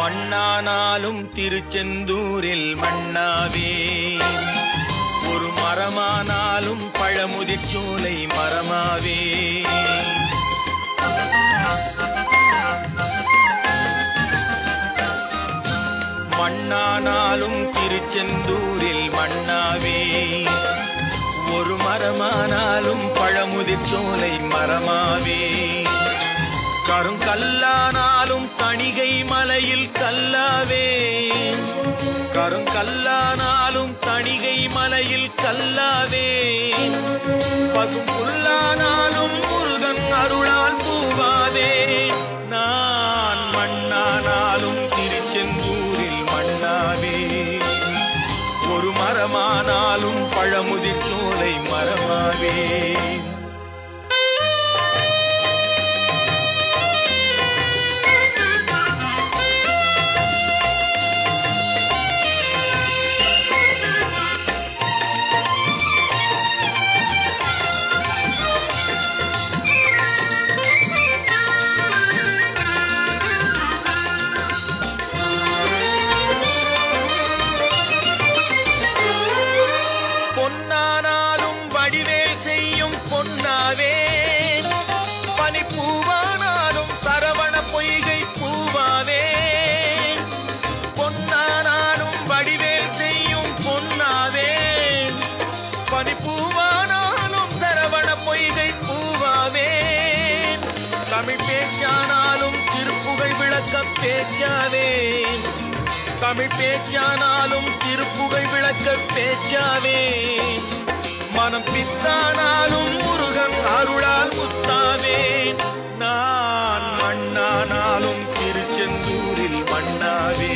மண்ணானாலும் திருச்செந்தூரில் மண்ணாவே, ஒரு மரமானாலும் பழமுதிர்ச்சோலை மரமாவே. மண்ணானாலும் திருச்செந்தூரில் மண்ணாவே, ஒரு மரமானாலும் பழமுதிர்ச்சோலை மரமாவே. கருங்கல்லானாலும் தணிகை மலையில் கல்லாவே, கருங்கல்லானாலும் தணிகை மலையில் கல்லாவே. பசும் புல்லானாலும் முருகன் அருளால் பூவாதே. நான் மண்ணானாலும் திருச்செந்தூரில் மண்ணாவே, ஒரு மரமானாலும் பழமுதிர்ச்சோலை மரமாவே. பொன்னானாலும் வடிவேல் செய்யும் பொன்னாவே, பனிப்பூவானாலும் சரவண பொய்கை பூவாவே. பொன்னானாலும் வடிவேல் செய்யும் பொன்னாவே, பனிப்பூவானாலும் சரவண பொய்கை பூவாவே. தமிழ் பேச்சானாலும் திருப்புகழ் விளக்க பேச்சாவே, தமிழ் பேச்சானாலும் திருப்புகழ் விளக்க பேச்சாவே. மனம் பித்தானாலும் முருகன் அருளால் முத்தாவே. நான் மண்ணானாலும் திருச்செந்தூரில் மண்ணாவே,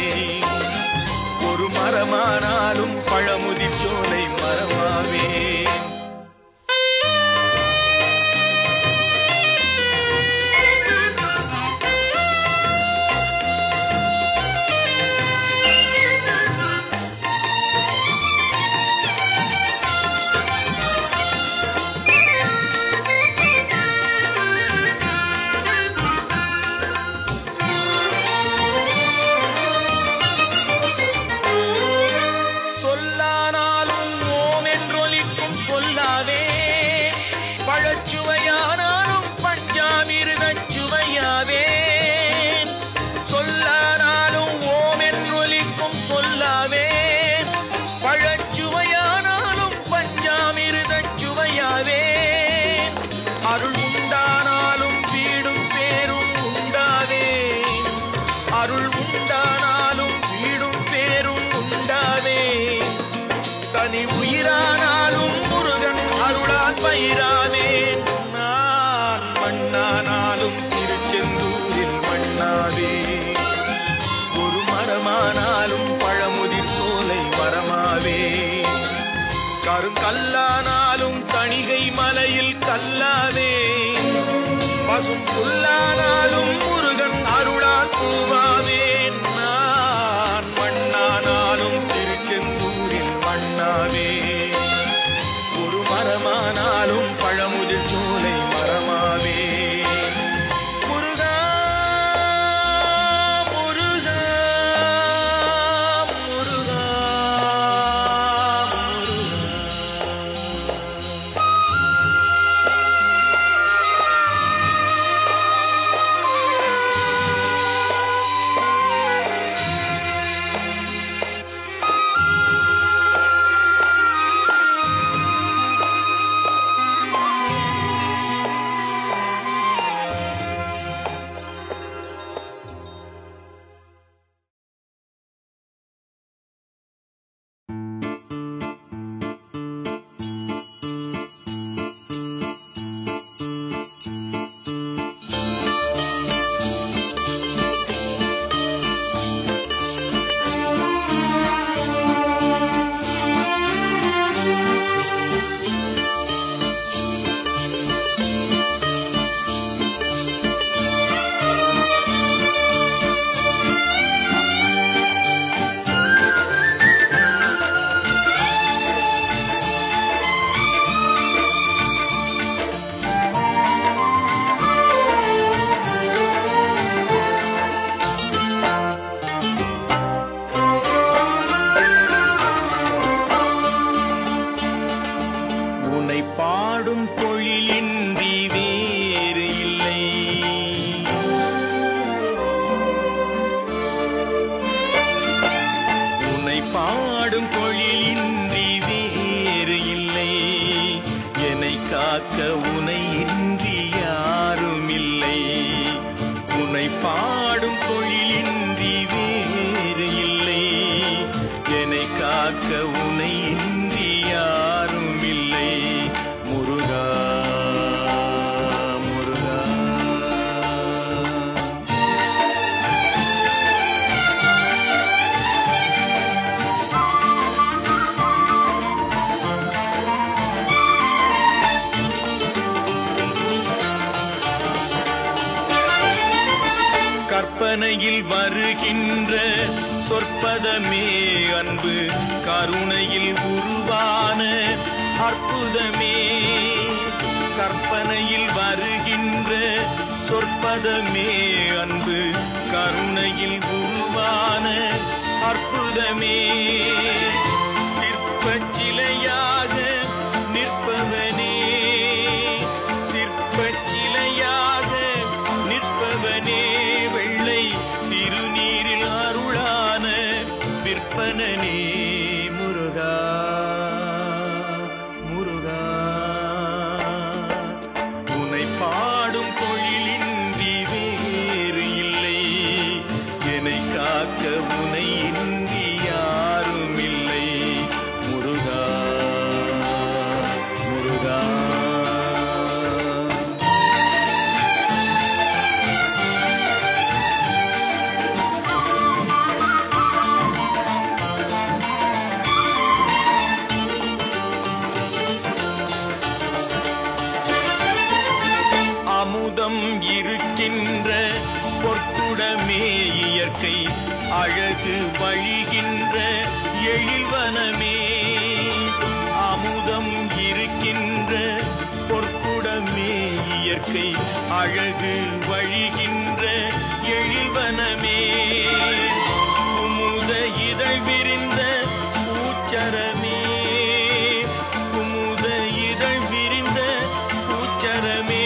ஒரு மரமானாலும் பழமுதிர்ச்சோலை மரமாவே. பழச்சுவையானாலும் பஞ்சாமிர்தச் சுவையாவே. சொல்லானாலும் ஓம் என்றொலிக்கும் சொல்லாவே. பழச்சுவையானாலும் பஞ்சாமிர்தச் சுவையாவே. அருள் உண்டானாலும் வீடும் பேரும் உண்டாவே, அருள் உண்டானாலும் வீடும் பேரும் உண்டாவே. தனி உயிரானாலும் முருகன் அருளால் பயிராவே. நான் மண்ணானாலும் திருச்செந்தூரில் மண்ணாவே, ஒரு மரமானாலும் பழமுதிர்ச்சோலை மரமாவே. கருங்கல்லானாலும் தணிகை மலையில் கல்லாவே, பசும் புல்லானாலும் முருகன் அருளால் பூவாவே. நான் மண்ணானாலும் திருச்செந்தூரில் மண்ணாவே, ஒரு மரமானாலும் பழமுதிர்ச்சோலை மரமாவே. முருகா முருகா முருகா முருகா. பாடும் பொழிலின்றி வேறு இல்லை. என்னை காக்க உனை இன்றி யாரும் இல்லை. உன்னை பாடும் பொழிலின்றி வேறு இல்லை. என்னை காக்க உனை இன்றி யாரும் இல்லை. முருகா முருகா. கற்பனையில் வருகின்ற சொற்பதமே அன்பு, கருணையில் உருவான அற்புதமே. கற்பனையில் வருகின்ற சொற்பதமே அன்பு, கருணையில் உருவான அற்புதமே. சிற்பச் சிலையாக நிற்பவனே, சிற்பச் சிலையாக நிற்பவனே. வெள்ளை திருநீரில் அருளான விற்பனனே. முருகா முருகா. உன்னை பாடும் பொழிலின்றி வேறு இல்லை. என்னை காக்க உனை இன்றி யாரும் இல்லை. முருகா முருகா. அமுதம் இருக்கின்ற பொற்குடமே இயற்கை, அழகு வழிகின்ற எழில்வனமே. அமுதம் இருக்கின்ற பொற்குடமே இயற்கை, அழகு வழிகின்ற எழில்வனமே. குமுத இதழ் விரிந்த பூச்சரமே, குமுத இதழ் விரிந்த பூச்சரமே.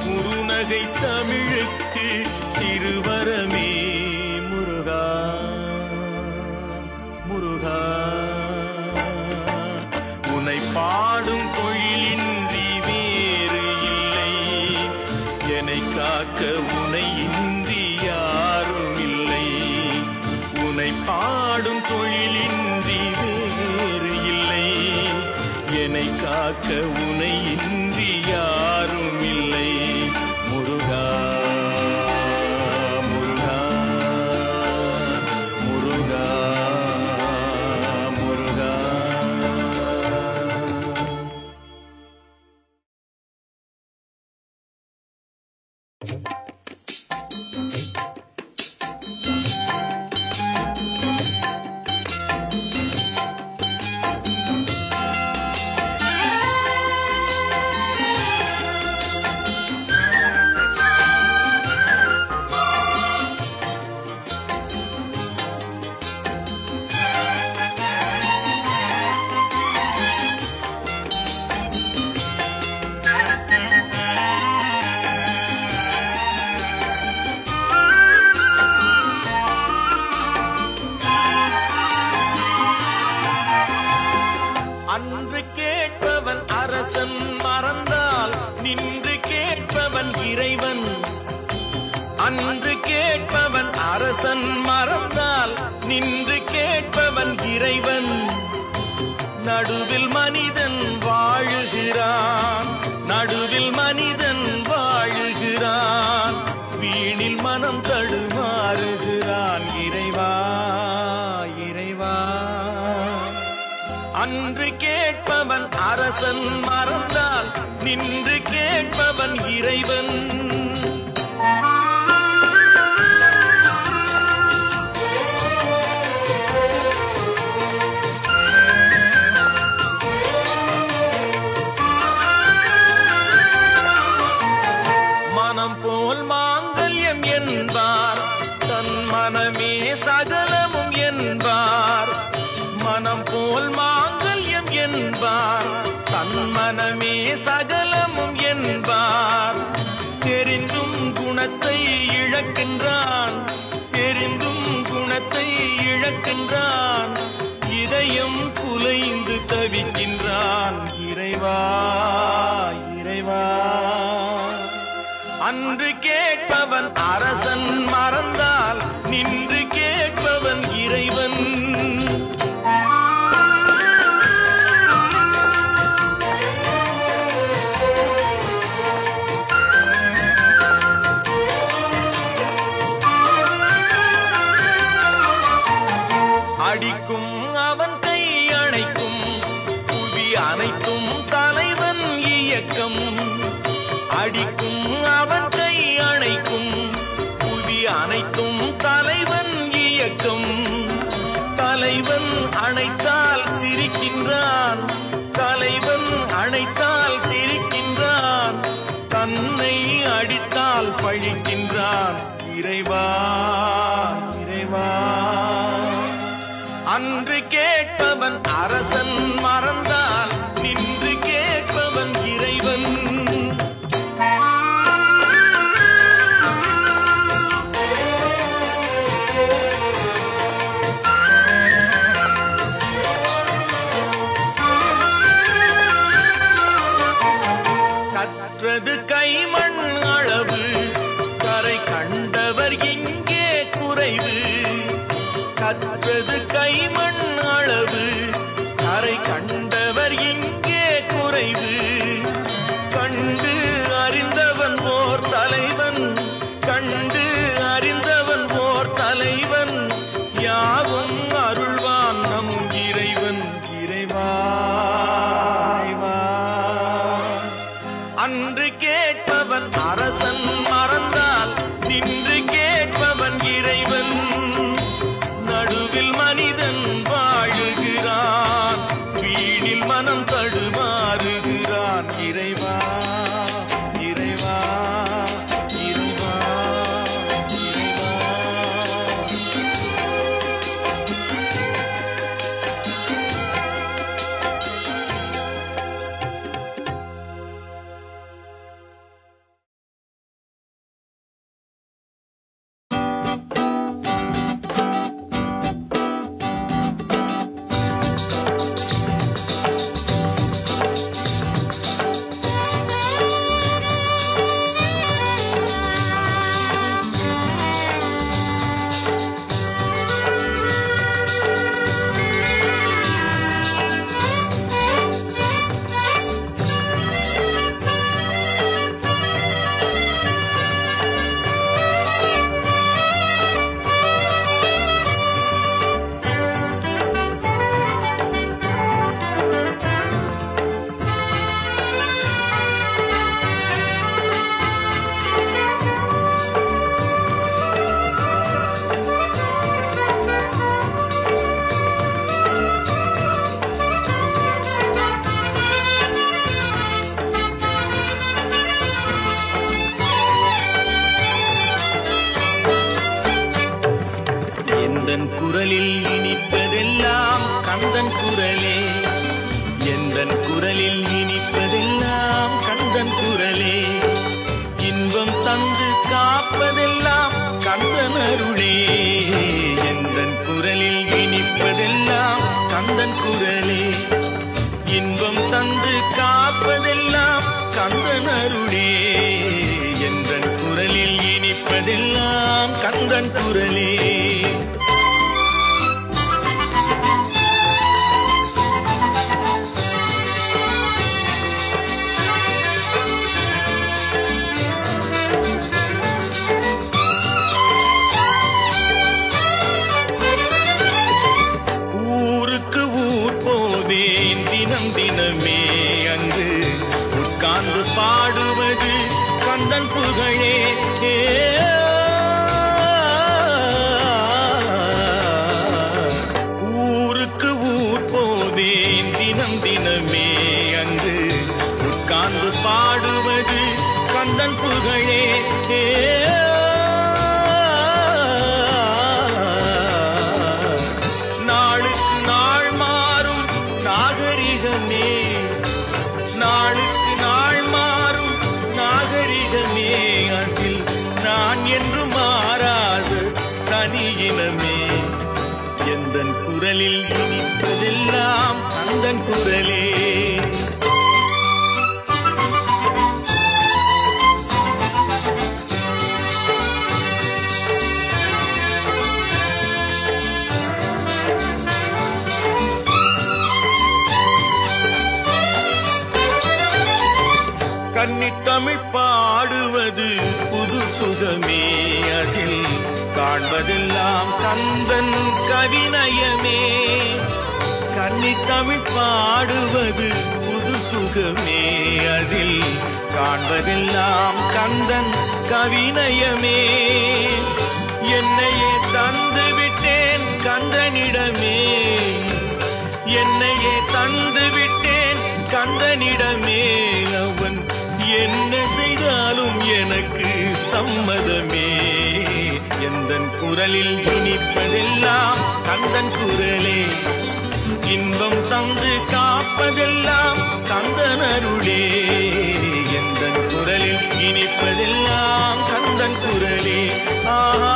குறுநகை தமிழுக்கு திருவரமே. முருகா முருகா. உன்னை பாடும் பொழிலின்றி வேறு இல்லை. என்னை காக்க உனை இன்றி யாரும் இல்லை. உன்னை பாடும் பொழிலின்றி வேறு இல்லை. என்னை காக்க உனை இன்றி யாரும் இல்லை. முருகா முருகா முருகா முருகா. அன்று கேட்பவன் அரசன் மறந்தால் நின்று கேட்பவன் இறைவன். அன்று கேட்பவன் அரசன் மறந்தால் நின்று கேட்பவன் இறைவன். நடுவில் மனிதன் வாழுகிறான், நடுவில் மனிதன் வாழுகிறான். வீணில் மனம் தடுமாறுகிறான். இறைவா இறைவா. அன்று கேட்பவன் அரசன் மறந்தால் நின்று கேட்பவன் இறைவன். மனம் போல் மாங்கல்யம் என்பார், தன் மனமே சகலமும் என்பார். மனம் போல் மாங்கல்யம் என்பார், தன் மனமே சகலமும் என்பார். தெரிந்தும் உலைந்து தவிக்கின்றான் இறைவா இறைவா. அன்று கேட்பவன் அரசன் மறந்தால் நின்று கேட்பவன் இறைவன். அடிக்கும் அவன் கை அணைக்கும் புவி அனைத்தும் தலைவன் இயக்கம். அடிக்கும் அவன் கை அணைக்கும் புவி அனைத்தும் தலைவன் இயக்கம். தலைவன் அணைத்தால் சிரிக்கின்றான், தலைவன் அணைத்தால் சிரிக்கின்றான், தன்னை அடித்தால் பழிக்கின்றான் இறைவா இறைவா. அன்று கேட்பவன் அரசன் மறந்தால் நின்று கேட்பவன் இறைவன். கற்றது கைமண் அளவு, கரை கண்டவர் இங்கே குறைவு. கற்றது கைமண் அளவு, கரை கண்டவர் இங்கே குறைவு. கண்டு அறிந்தவன் ஓர் தலைவன், கண்டு அறிந்தவன் ஓர் தலைவன். யாவும் அருள்வான் நம் இறைவன் இறைவா இறைவா. அன்று கேட்பவன் அரசன் மறந்தால் நின்று கேட்பவன் இறைவன். நடுவில் மனிதன் வாழுகிறான், வீணில் மனம் தடுமாறுகிறான் இறைவா இறைவா இறைவா இறைவா. குரலில் இனிப்பதெல்லாம் கந்தன் குரலே, எந்தன் குரலில் இனிப்பதெல்லாம் கந்தன் குரலே. இன்பம் தந்து காப்பதெல்லாம் கந்தன் அருளே, எந்தன் குரலில் இனிப்பதெல்லாம் கந்தன் குரலே. இன்பம் தந்து காப்பதெல்லாம் கந்தன் அருளே, எந்தன் குரலில் இனிப்பதெல்லாம் கந்தன் குரலே. தினம் தினமே அங்கு உட்கார்ந்து பாடுவது கந்தன் புகழே. ஊருக்கு ஊர் போவேன் தினம் தினமே அங்கு உட்கார்ந்து பாடுவது கந்தன் புகழே. நாளுக்கு நாள் மாறும் குரலில் இனிப்பதெல்லாம் கந்தன் குரலே. கன்னித்தமிழ் பாடுவது புது சுகமே, அதில் காண்பதெல்லாம் கந்தன் கவிநயமே. கன்னித்தமிழ் பாடுவது புது சுகமே, அதில் காண்பதெல்லாம் கந்தன் கவிநயமே. என்னையே தந்து விட்டேன் கந்தனிடமே, என்னையே தந்து விட்டேன் கந்தனிடமே. அவன் என்ன செய்தாலும் எனக்கு சம்மதமே. எந்தன் குரலில் இனிப்பதெல்லாம் கந்தன் குரலே, இன்பம் தந்து காப்பதெல்லாம் கந்தன் அருளே. எந்தன் குரலில் இனிப்பதெல்லாம் கந்தன் குரலே. ஆஹா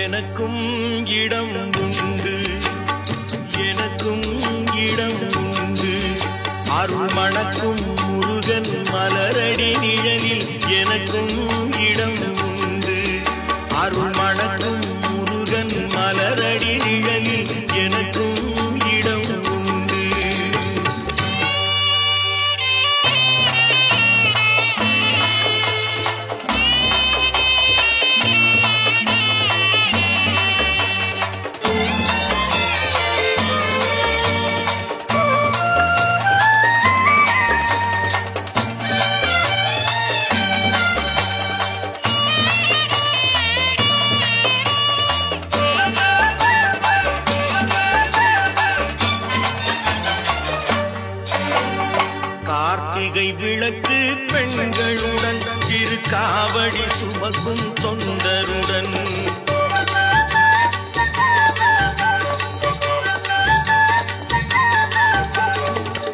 எனக்கும் இடம் உண்டு, எனக்கும் இடம் உண்டு. அருள் மணக்கும் முருகன் மலரடி நிழலில் எனக்கும் இடம் உண்டு. அருள் மணக்கும் முருகன் மலரடி நிழலில் எனக்கும் இடம் உண்டு. கார்த்திகை விளக்கு பெண்களுடன் திருக்காவடி சுமக்கும் தொண்டருடன்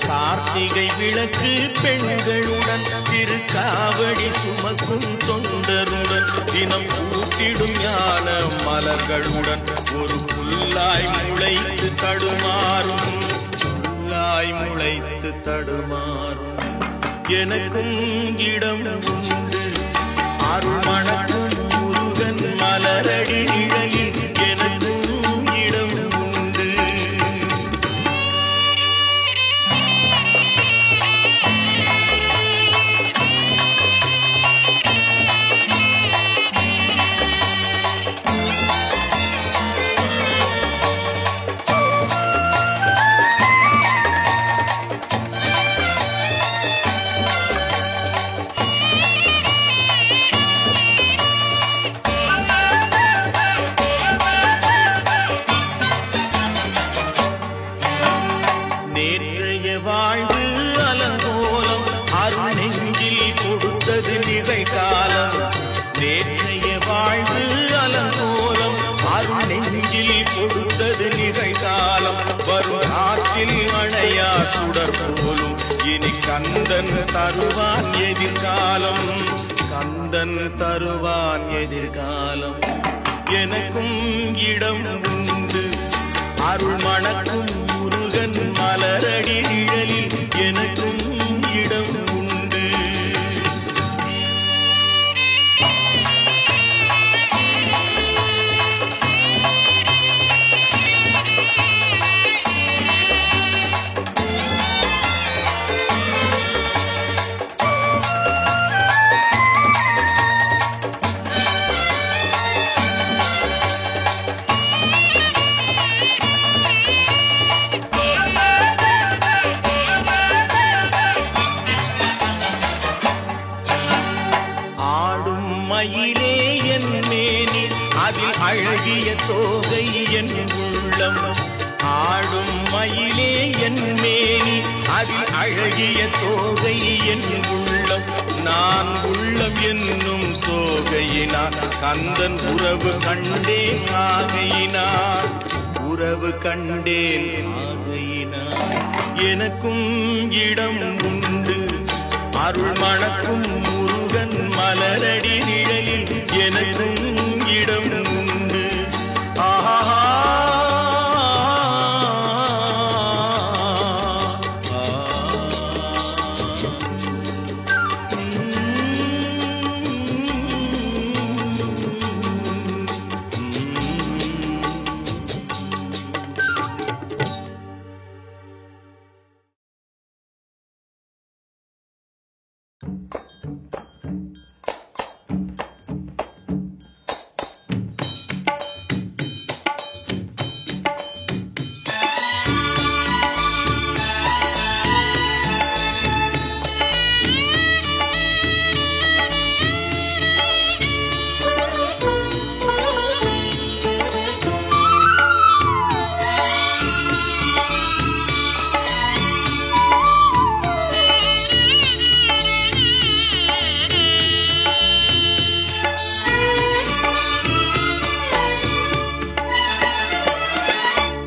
கார்த்திகை விளக்கு பெண்களுடன் திருக்காவடி சுமக்கும் தொண்டருடன் தினம் கூட்டிடும் ஞான மலர்களுடன் ஒரு புல்லாய் முளைத்து தடுமாறும், புல்லாய் முளைத்து தடுமாறும். எனக்கும் இடம் உண்டு. அருள் மணக்கும் முருகன் மலரடி நிழலில் எனக்கும் இடம் உண்டு. நேற்றைய வாழ்வு அலங்கோலம் அருள் நெஞ்சில் கொடுத்தது நிகழ்காலம். நேற்றைய வாழ்வு அலங்கோலம் அருள் நெஞ்சில் கொடுத்தது நிகழ்காலம். வரும் ஆற்றில் அணையா சுடர் போலும் இனி கந்தன் தருவான் எதிர்காலம், கந்தன் தருவான் எதிர்காலம். எனக்கும் இடம் உண்டு. அருள் மணக்கும் முருகன் மலரடி நிழலில் எனக்கும் இடம் உண்டு. மயிலே என் மேனி அதில் அழகிய தோகை என் உள்ளம். ஆடும் மயிலே என் மேனி அதில் அழகிய தோகை என் உள்ளம். நான் உள்ளம் என்னும் தோகையினார் கந்தன் உறவு கண்டேன் ஆகையினார். உறவு கண்டேன் ஆகையினார் எனக்கும் இடம் உண்டு. அருள் மணக்கும் முருகன் மலரடி நிழலில் எனக்கும் இடம் உண்டு. ஆஹா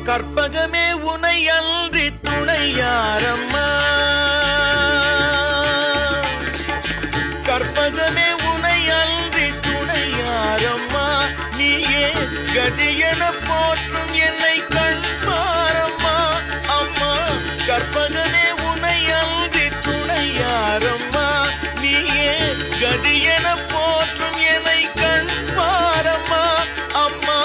கற்பகமே உனை அன்றி துணையாரம்மா. கற்பகமே உனை அன்றி துணையாரம்மா. நீயே கதியென போற்றும் என்னை கண்பாரம்மா. அம்மா கற்பகமே உனை அன்றி துணையாரம்மா. நீயே கதியென போற்றும் என்னை கண்பாரம்மா. அம்மா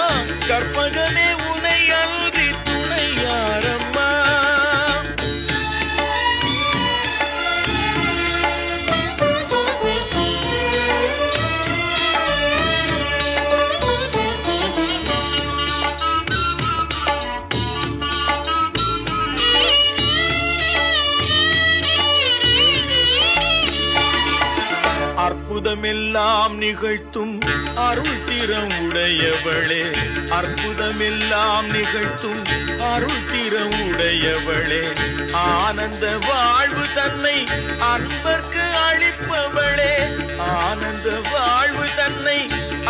கற்பகமே உனை அன்றி துணையாரம்மா. அற்புதமெல்லாம் நிகழ்த்தும் அருள் திறம் உடையவளே. அற்புதமெல்லாம் நிகழ்த்தும் அருள் திறம் உடையவளே. ஆனந்த வாழ்வு தன்னை அன்பர்க்கு அளிப்பவளே. ஆனந்த வாழ்வு தன்னை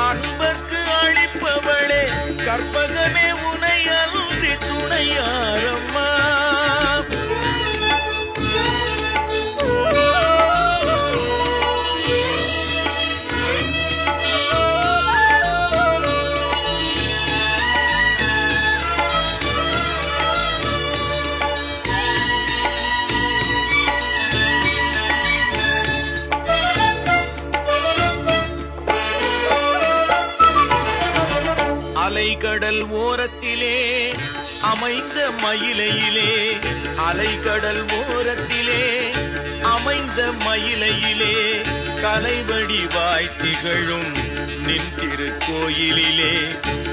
அன்பர்க்கு அளிப்பவளே. கற்பகமே உனை அன்றி துணையாரம்மா. அலைகடல் ஓரத்திலே அமைந்த மயிலையிலே. அலைகடல் ஓரத்திலே அமைந்த மயிலையிலே. கலைவடிவாய் திகழும் நின் திருக்கோயிலிலே.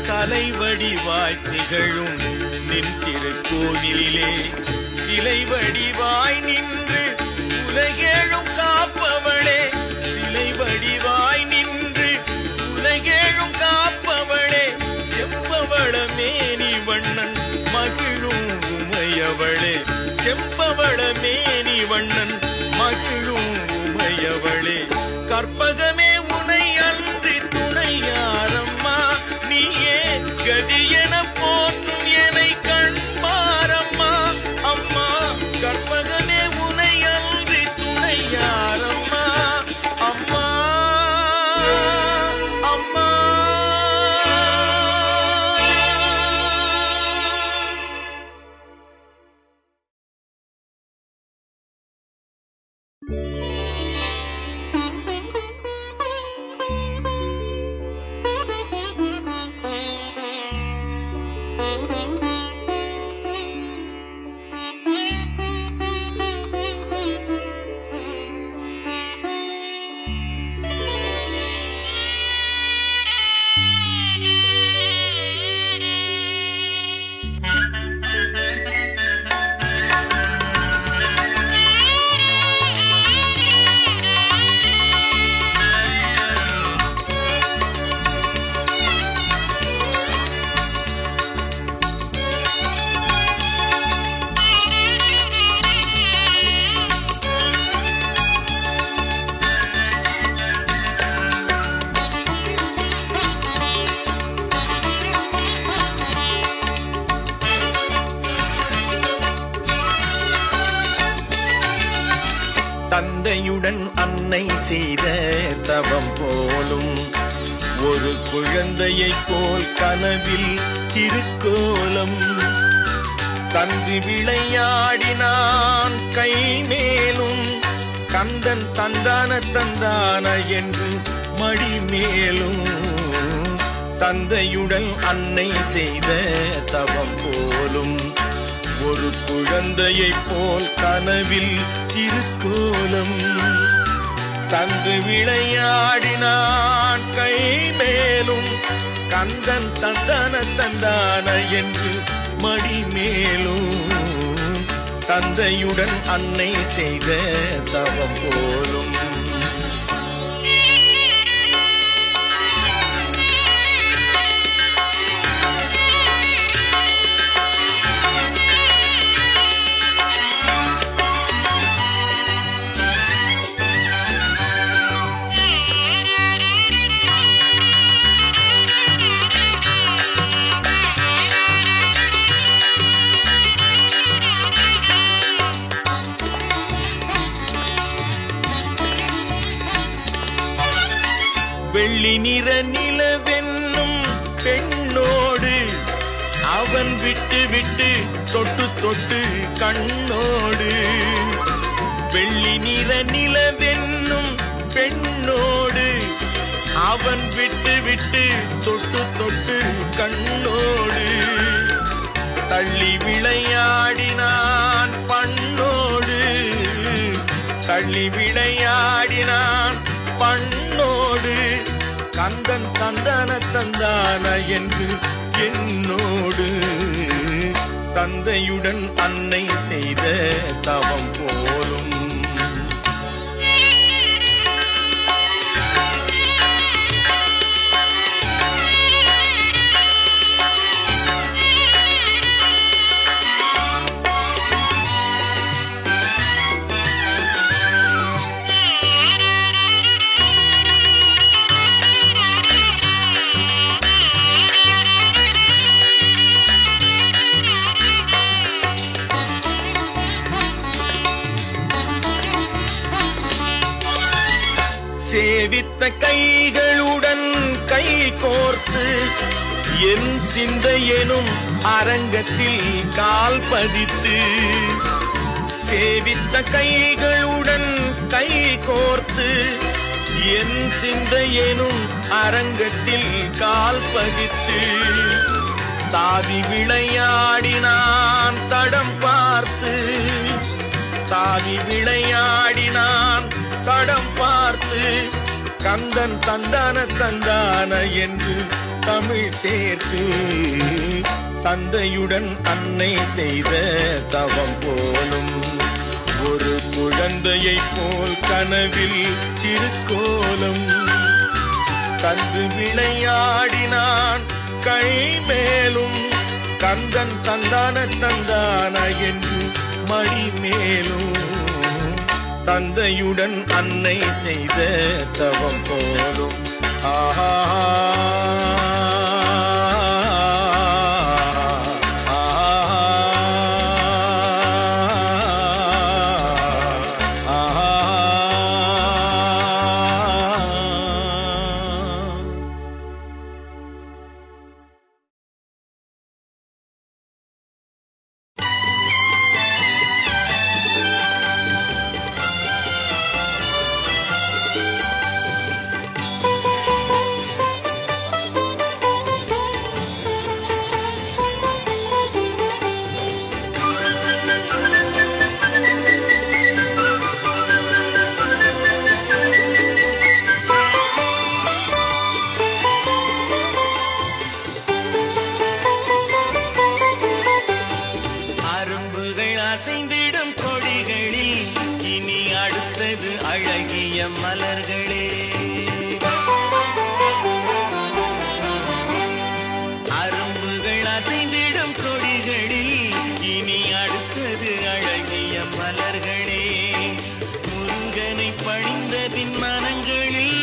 கலைவடிவாய் திகழும் நின் திருக்கோயிலிலே. சிலை வடிவாய் நின்று உலகேழும் காப்பவளே. சிலை வடிவாய் நின்று உலகேழும் காப்பவளே. செம்பவள மேனி வண்ணன் மகிழும் உமையவளே. செம்பவள மேனி வண்ணன் மகிழும் உமையவளே. கற்பகமே உனை அன்றி துணையாரம்மா. நீயே கதியென போற்றும் என்னை கண்பாரம்மா. அம்மா கற்பகமே உனை அன்றி துணையாரம்மா. அம்மா அம்மா தந்தையுடன் அன்னை செய்த தவம் போலும் ஒரு குழந்தையைப் போல் கனவில் திருக்கோலம் தந்து விளையாடினான் கை மேலும் கந்தன் தந்தான தந்தான என்று மடி மேலும் தந்தையுடன் அன்னை செய்த தவம் போலும் ஒரு குழந்தையைப் போல் கனவில் திருக்கோலம் தந்து விளையாடினான் கை மேலும் கந்தன் தந்தான தந்தான என்று மடி மேலும் தந்தையுடன் அன்னை செய்த தவம் போலும் வெள்ளி நிற நிலவென்னும் பெண்ணோடு அவன் விட்டு விட்டு தொட்டு தொட்டு கண்ணோடு வெள்ளி நிற நிலவென்னும் பெண்ணோடு அவன் விட்டு விட்டு தொட்டு தொட்டு கண்ணோடு தள்ளி விளையாடினான் பண்ணோடு தள்ளி விளையாடினான் பண்ணோடு கந்தன் தந்தான தந்தான என்று என்னோடு தந்தையுடன் அன்னை செய்த தவம் போலும் சேவித்த கைகளுடன் கை கோர்த்து என் சிந்தையெனும் அரங்கத்தில் கால் பதித்து சேவித்த கைகளுடன் கை கோர்த்து என் சிந்தையெனும் அரங்கத்தில் கால் பதித்து தாவி விளையாடினான் தடம் பார்த்து தாவி விளையாடினான் தடம் பார்த்து கந்தன் தந்தான தந்தான என்று தமிழ் சேர்த்து தந்தையுடன் அன்னை செய்த தவம் போலும் ஒரு குழந்தையைப் போல் கனவில் திருக்கோலம் தந்து விளையாடினான் கை மேலும் கந்தன் தந்தான தந்தான என்று மடி மேலும் தந்தையுடன் அன்னை செய்த தவம் போலும் ஆஹா அசைந்திடும் கொடிகளில் இனி அடுத்தது அழகிய மலர்களே. அரும்புகள் அசைந்திடும் கொடிகளில் இனி அடுத்தது அழகிய மலர்களே. முருகனை பணிந்ததின் மனங்களில்,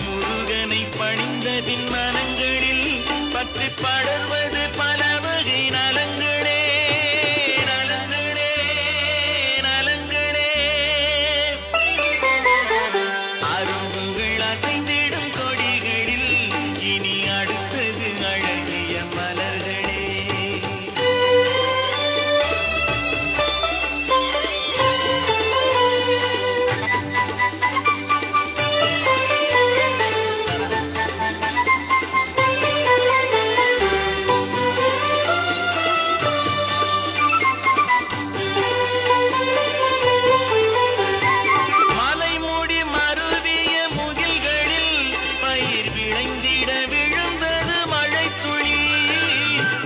முருகனை பணிந்ததின் மனங்களில் பற்றி படர்வது பல வகை நலங்களே. நலங்களே நலங்களே. அரும்புகள் அசைந்திடும் கொடிகளில் இனி அடுத்தது அழகிய மலர்களே. மலைமுடி மருவிய முகில்களில் பயிர் விளைந்திட விழுந்தது மழைத்துளி.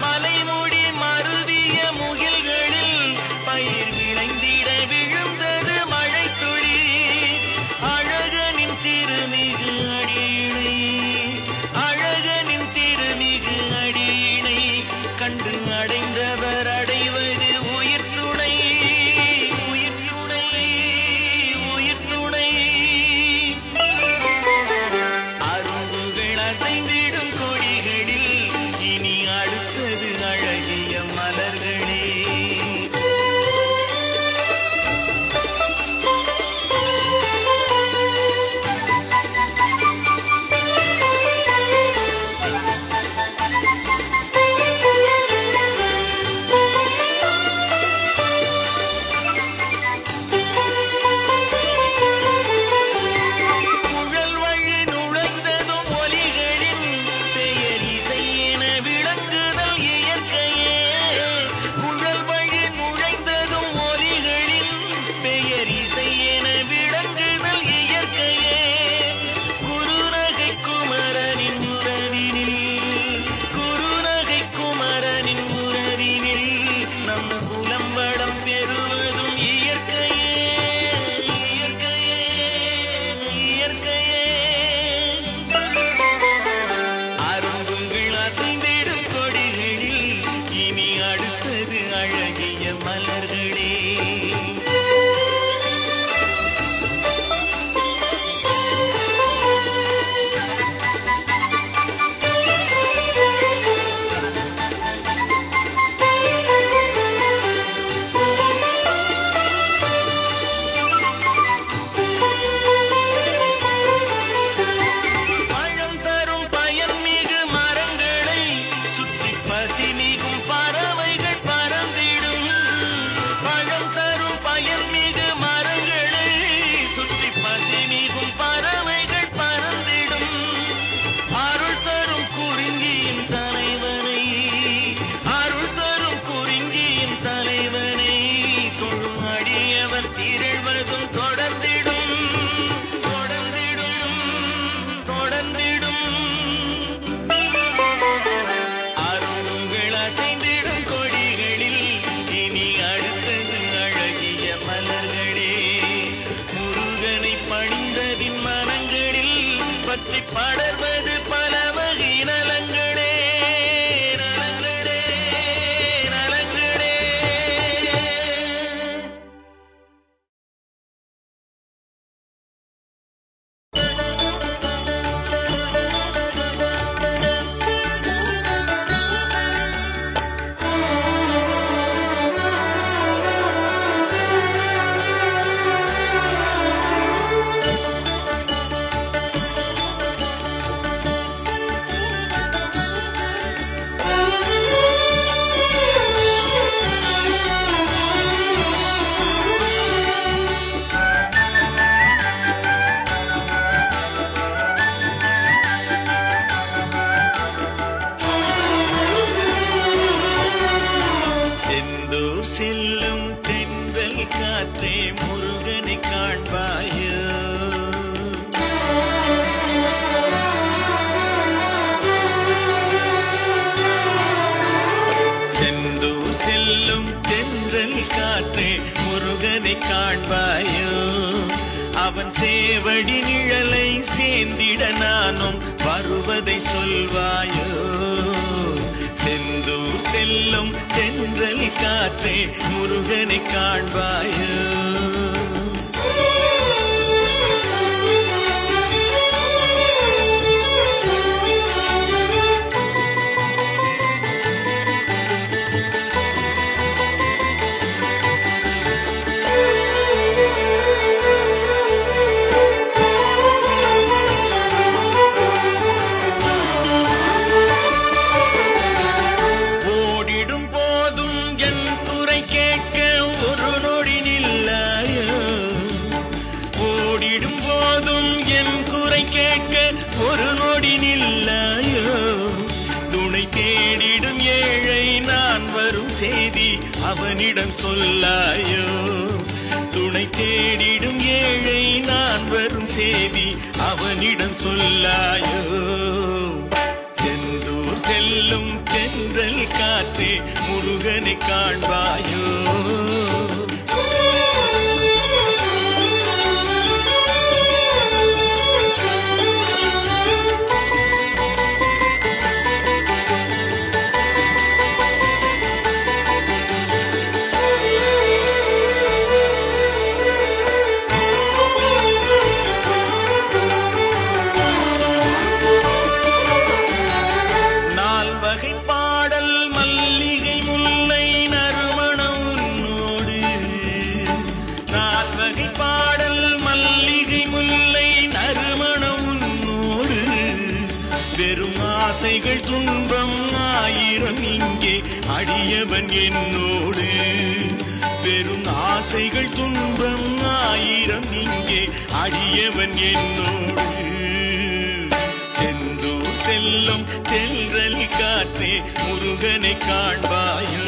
மலைமுடி மருவிய முகில்களில் பயிர் விளைந்திட விழுந்தது மழைத்துளி. அழகனின் திருமிகு அடியினை, அழகனின் திருமிகு அடியினை கண்டு அடைந்தவர் அடைவது உயிர் துணை. உயிர் துணை உயிர் துணை. அரும்புகள் அசைந்திடும் கொடிகளில் இனி அடுத்தது அழகிய மலர்களே. குழல் வழி நுழைந்ததும் ஒலிகளின் பெயர் இசை என விளங்குதல் இயற்கையே. குழல் வழி நுழைந்ததும் ஒலிகளின் பெயர் இசை என விளங்குதல் இயற்கையே. குறுநகை குமரனின் உறவினில், குறுநகை குமரனின் உறவினில் நம் குலம் வடம் பெறுவதும் இயற்கையே. இயற்கையே இயற்கையே. அரும்புகள் அசைந்திடும் கொடிகளில் இனி அடுத்தது அழகிய மலர்களே. பழம் தரும் பயன்மிகு மரங்களை சுற்றி பசிமிகும் பறவைகள் பறந்திடும். பழம் தரும் பயன்மிகு மரங்களை சுற்றி பசிமிகும் பறவைகள் பறந்திடும். அருள் தரும் குறிஞ்சியின் தலைவனை, அருள் தரும் குறிஞ்சியின் தலைவனை தொழும் அடியவர் திரள்வதும் தொடர்ந்திடும். தொடர்ந்திடும் தொடர்ந்திடும். அரும்புகள் அசைந்திடும் கொடிகளில் இனி அடுத்தது அழகிய மலர்களே. முருகனை பணிந்ததின் மனங்களில் பற்றி படர்வது பல வகை நலங்களே. நலங்களே நலங்களே. செல்லும் தென்றல் காற்றே முருகனை காண்பாயோ. செந்தூர் செல்லும் தென்றல் தென்றல் காற்றே முருகனை காண்பாயோ அவன் சேவடி நிழலை சேர்ந்திட நானும் வருவதை சொல்வாயோ செந்தூர் செல்லும் தென்றல் காற்றே முருகனை காண்பாயோ அவனிடம் சொல்லாயோ துணை தேடிடும் ஏழை நான் வரும் செய்தி அவனிடம் சொல்லாயோ செந்தூர் செல்லும் தென்றல் காற்றே முருகனை காண்பாயோ ஆசைகள் துன்பம் ஆயிரம் இங்கே அடியவன் என்னோடு பெரும் ஆசைகள் துன்பம் ஆயிரம் இங்கே அடியவன் என்னோடு செந்தூர் செல்லும் தென்றல் காற்றே முருகனை காண்பாயோ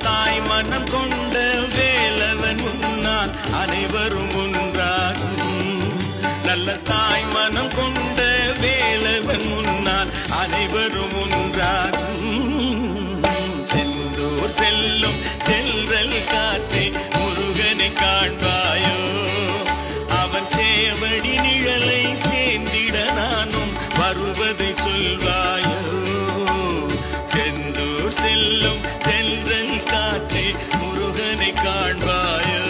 தாய் மனம் கொண்ட வேலவன் முன்னால் அனைவரும் ஒன்றாகும் நல்ல தாய் மனம் கொண்ட வேலவன் முன்னால் அனைவரும் ஒன்றாகும் செந்தூர் செல்லும் தென்றல் காற்றே முருகனை காண்பாயோ அவன் சேவடி நிழலை சேர்ந்திட நானும் வருவதை சொல்வாயோ செந்தூர் செல்லும் தென்றல் காற்றே முருகனை காண்பாயோ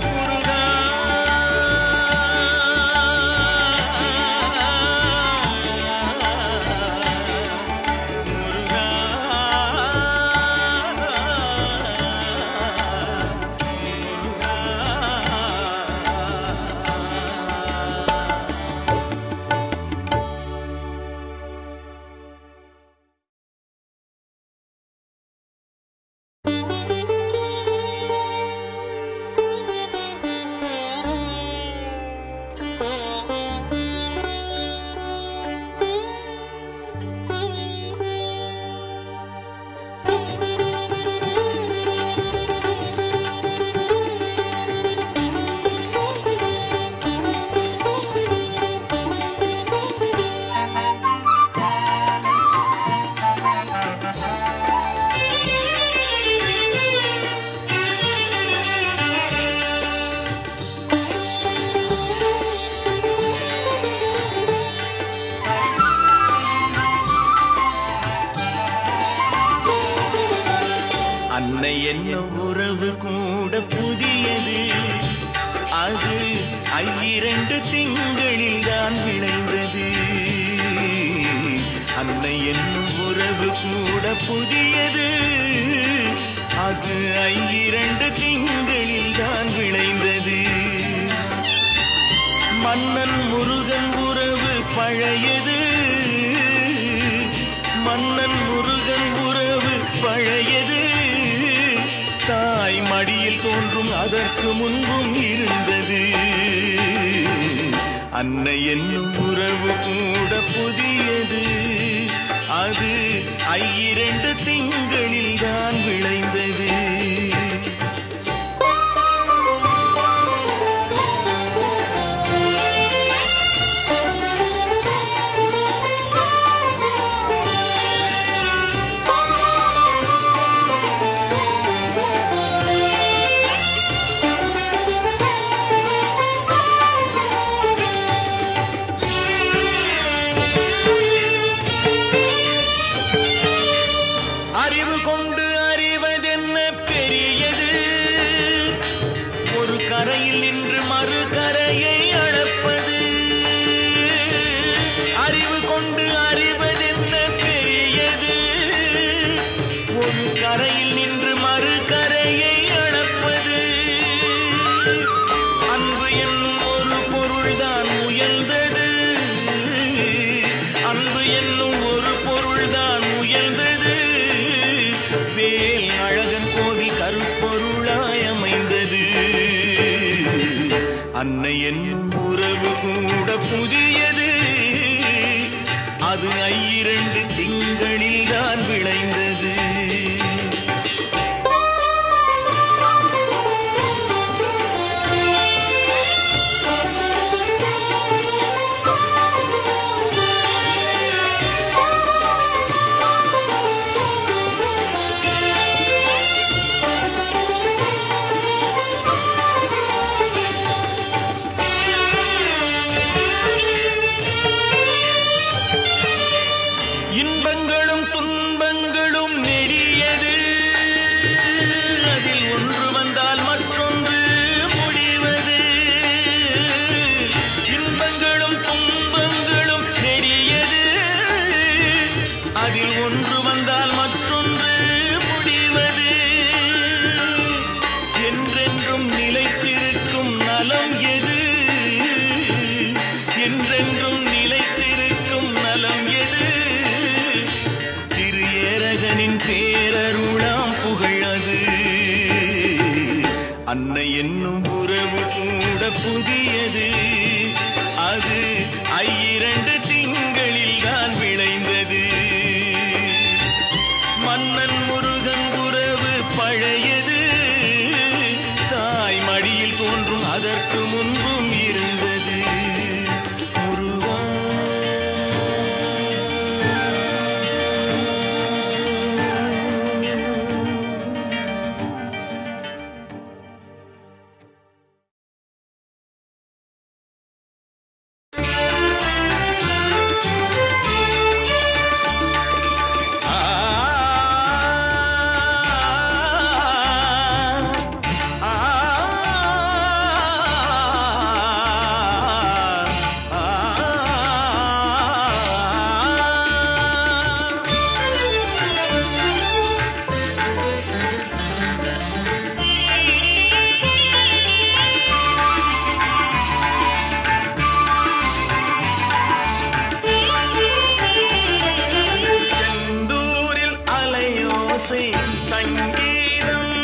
முருகா முருகா அன்னை என்னும் உறவு கூட புதியது அது 2 திங்களில் தான் விளைந்தது அன்னை என்னும் உறவு கூட புதியது அது 2 திங்களில் தான் விளைந்தது பழையது, மன்னன் முருகன் உறவு பழையது. தாய் மடியில் தோன்றும் அதற்கு முன்பும் இருந்தது. அன்னை என்னும் உறவு கூட புதியது. அது 2 திங்களில் தான் விளைந்தது. அறிவு கொண்டு அறிவதென்ன பெரியது, ஒரு கரையில் நின்று மறு கரையை அளப்பது. அறிவு கொண்டு அறிவதென்ன பெரியது, ஒரு கரையில் நின்று மறு கரையை அளப்பது. அன்பு என்னும் ஒரு பொருள்தான் முயல்ந்தது, அன்பு என்னும் ஒரு பொருள்தான் முயல்ந்தது. வேல் அழகன் கோவில் கருப்பொருளாய் அமைந்தது. அன்னை என்னும் உறவு கூட புதியது. அது 2 திங்களில் தான் விளைந்தது. இன்பங்களும் துன்பங்களும் நெடியது, அதில் ஒன்று வந்தால் மற்றொன்று முடிவது. இன்பங்களும் துன்பங்களும் நெடியது, அதில் ஒன்று வந்தால் மற்றொன்று முடிவது. என்றென்றும் நிலைத்திருக்கும் நலம் எது, என்றென்றும் நிலைத்திருக்கும் நலம் எது. ஏரகனின் பேரருளாம் புகழது. அன்னை என்னும் உறவு கூட புதியது. அது 2 திங்களில் தான் விளைந்தது. மன்னன் முருகன் உறவு பழையது. தாய் மடியில் தோன்றும் அதற்கு முன்பும் இருந்தது. முருகா சங்கீதம்,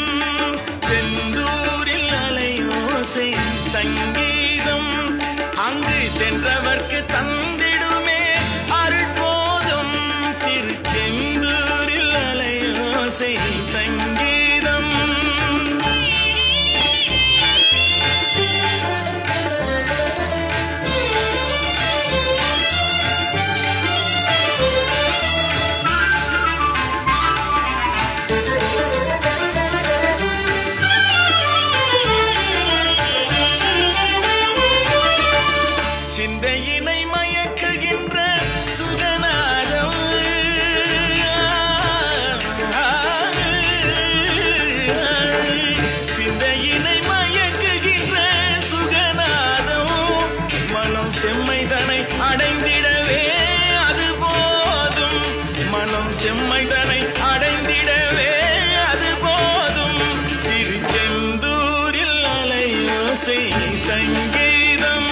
செந்தூரில் அலையோசை சங்கீதம். அங்கு சென்றவர்க்கு தந்திடுமே அருட்போதும். திருச்செந்தூரில் அலையோசை சங்கீதம். சிந்தையினை மயக்குகின்ற சுகநாதம், சிந்தையினை மயக்குகின்ற சுகநாதம். மனம் செம்மைதனை அடைந்திடவே அது போதும். மனம் செம்மைதனை அடைந்திடவே அது போதும். திருச்செந்தூரில் அலையோசை சங்கீதம்.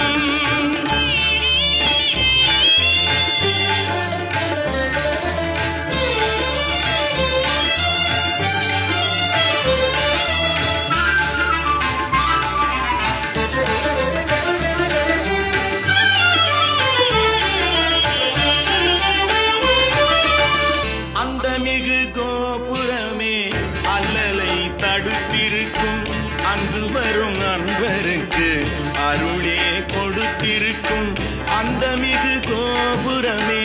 வரும் அன்பருக்கு அருளே கொடுத்திருக்கும் அந்த மிகு கோபுரமே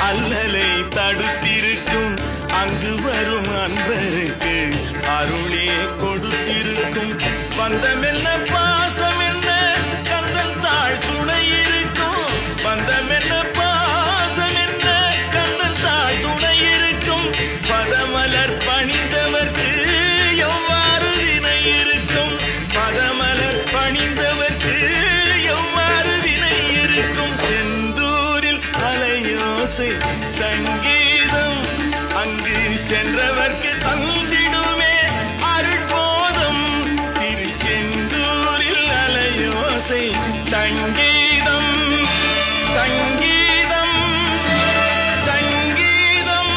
அல்லலை தடுத்திருக்கும். அங்கு வரும் அன்பருக்கு அருளே கொடுத்திருக்கும். பந்தமென்ன பாசம் என்ன கந்தன் தாழ் துணை இருக்கும். பந்தமென்ன பாசம் என்ன கந்தன் தாழ் துணை இருக்கும். பதமலர் பணிந்தவர்க்கு எவ்வாறு வினை இருக்கும். பதமலர் பணிந்தவர்க்கு எவ்வாறு வினை இருக்கும். செந்தூரில் அலையோசை சங்கீதம் அங்கு சென்றவர்க்கு தந்திடுமே அருட்போதம். திருச்செந்தூரில் அலையோசை சங்கீதம் சங்கீதம் சங்கீதம்.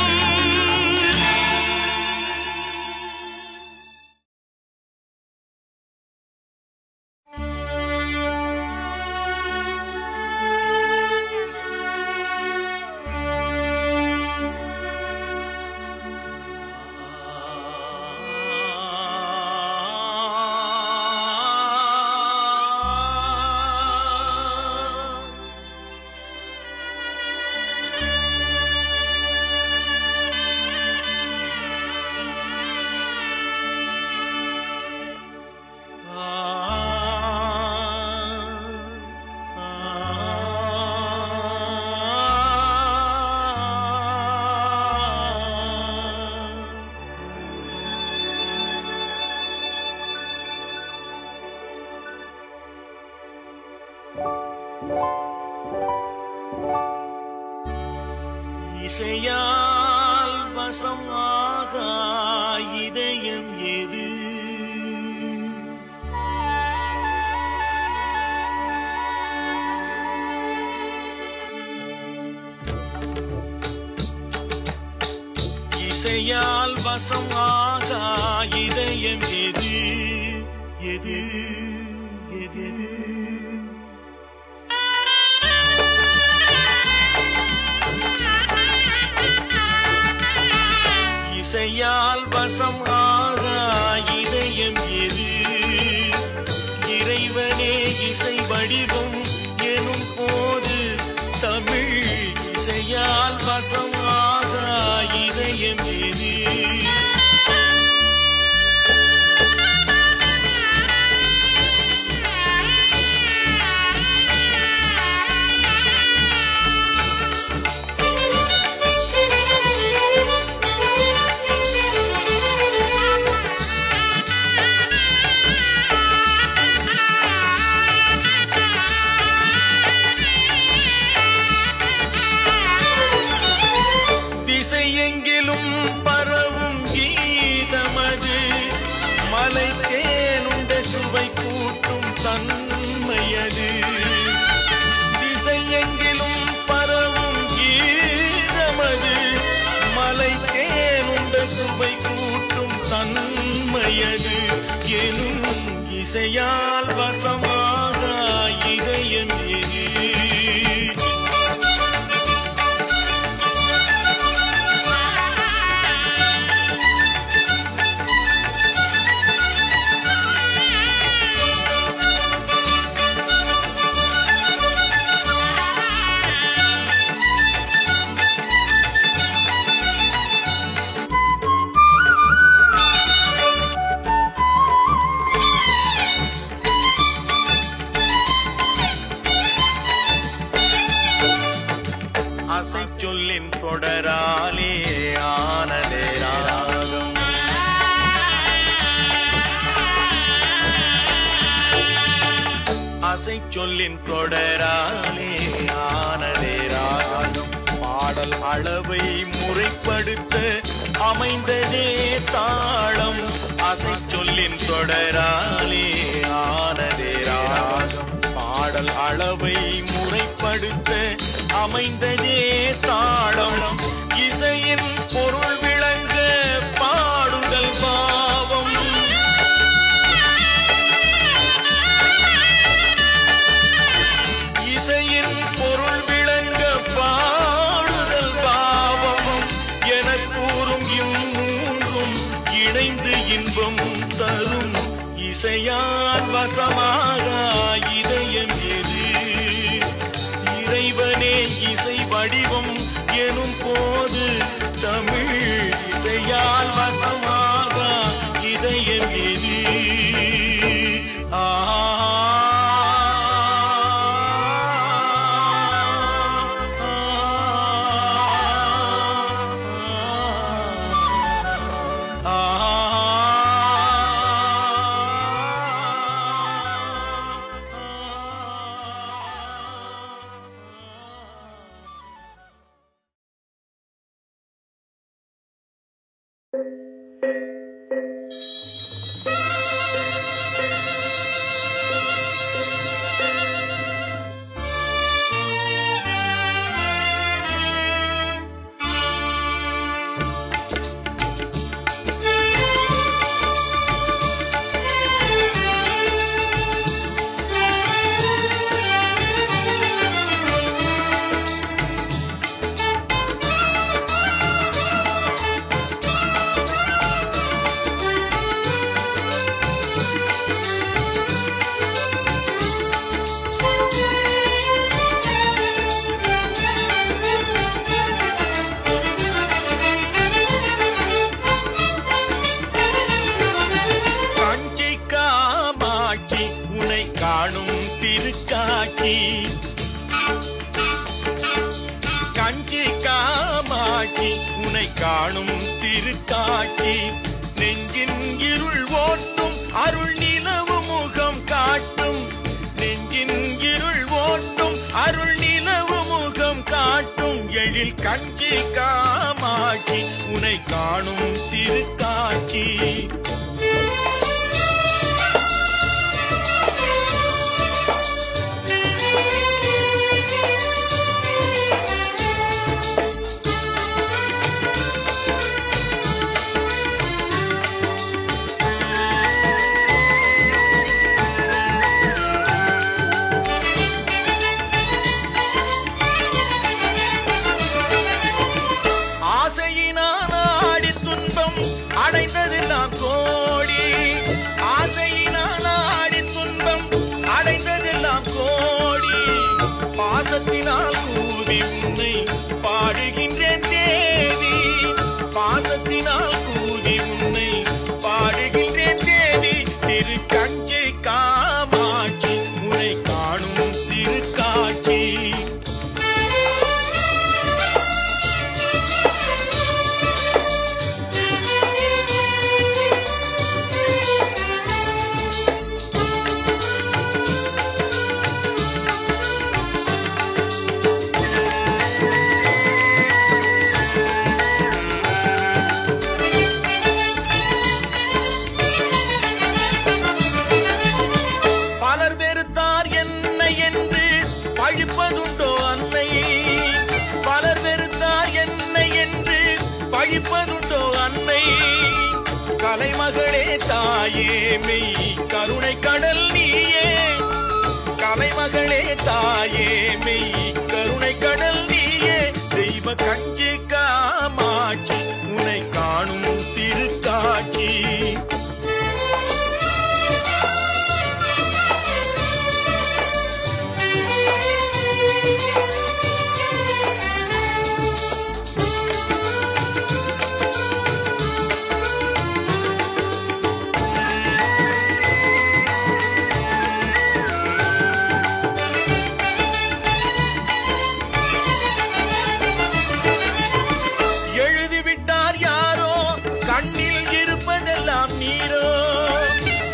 இசையால் வசமாக இதயம் எது. இசையால் வசமாக இதயம் எது எது எது. இசையால் வசம் ஆக இதயம் எது. இறைவனே இசை வடிவம் எனும் போது தமிழ் இசையால் வசம் ஆக இதயம் எது. திசையெங்கிலும் பரவும் கீதமது மலை தேனுண்ட சுவை கூட்டும் தன்மையது. திசையெங்கிலும் பரவும் கீதமது மலை தேனுண்ட சுவை கூட்டும் தன்மையது. எனும் இசையால் வசமாக இதயம் எது. ஆசை சொல்லின் தொடராலே ஆனதே ராகம். ஆசை சொல்லின் தொடராலே ஆனதே ராகம். பாடல் அளவை முறைப்படுத்த அமைந்ததே தாளம். ஆசை சொல்லின் தொடராலே ஆனதே ராகம். பாடல் அளவை முறைப்படுத்த அமைந்ததே தாளம். இசையின் பொருள் விளங்க பாடுதல் பாவம். இசையின் பொருள் விளங்க பாடுதல் பாவம் என கூறும் இம்மூன்றும் இணைந்து இன்பம் தரும். இசையால் வசம் வசமாக இதயம் எது இறைவனே இசை வடிவம் எனும் போது தமிழ் இசையால் வசமாக இதயம் எது காஞ்சி காமாட்சி உனை காணும் திருக்காட்சி நெஞ்சின் இருள் ஓட்டும் அருள் நிலவு முகம் காட்டும் நெஞ்சின் இருள் ஓட்டும் அருள் நிலவு முகம் காட்டும் எழில் காஞ்சி காமாட்சி உனை காணும் திருக்காட்சி அடைந்ததெல்லாம் கோடி ஆசையினால் ஆடி துன்பம் அடைந்ததெல்லாம் கோடி பாசத்தினால் கூவி உன்னை பாடுகின்றேன் தேவி பாசத்தினால் கூவி உன்னை பாடுகின்றேன் தேவி திரு காஞ்சி காமாட்சி உன்னை காணும் திருக்காட்சி பழிப்பதுண்டோ அன்னை பலர் வெறுத்தார் என்னை என்று பழிப்பதுண்டோ அன்னை கலைமகளே தாயே மெய் கருணை கடல் நீயே கலைமகளே தாயே மெய் கருணை கடல் நீயே தெய்வ காஞ்சி காமாட்சி உன்னை காணும் திருக்காட்சி கண்ணில் இருப்பதெல்லாம் நீரோ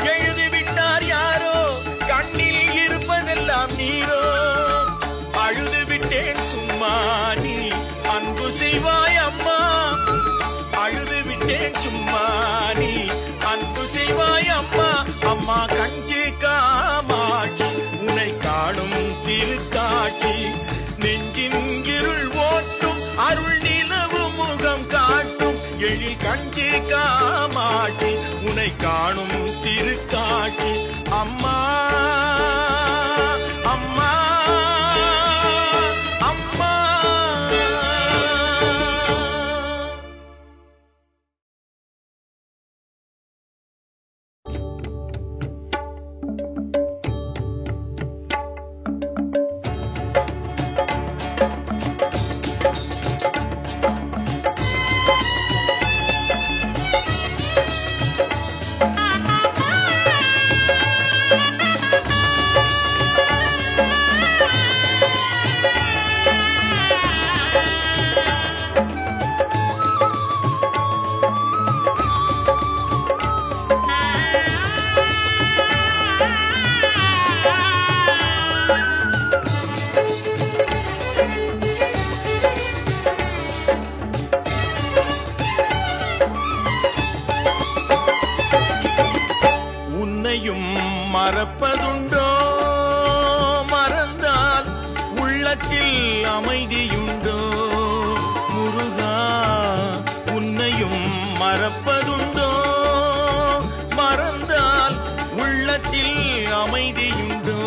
எழுதிவிட்டார் யாரோ கண்ணில் இருப்பதெல்லாம் நீரோ அழுது விட்டேன் சும்மா நீ அன்பு செய்வாய் அம்மா அழுது விட்டேன் சும்மா நீ அன்பு செய்வாய் அம்மா அம்மா காஞ்சி காமாட்சி உன்னை காணும் திருக்காட்சி நெஞ்சின் இருள் ஓட்டும் அருள் நிலவு முகம் காட்டும் எழில் காஞ்சி காமாட்சி உன்னை காணும் திருக்காட்சி அம்மா மறப்பதுண்டோ மறந்தால் உள்ளத்தில் அமைதியுண்டோ முருகா உன்னையும் மறப்பதுண்டோ மறந்தால் உள்ளத்தில் அமைதியுண்டோ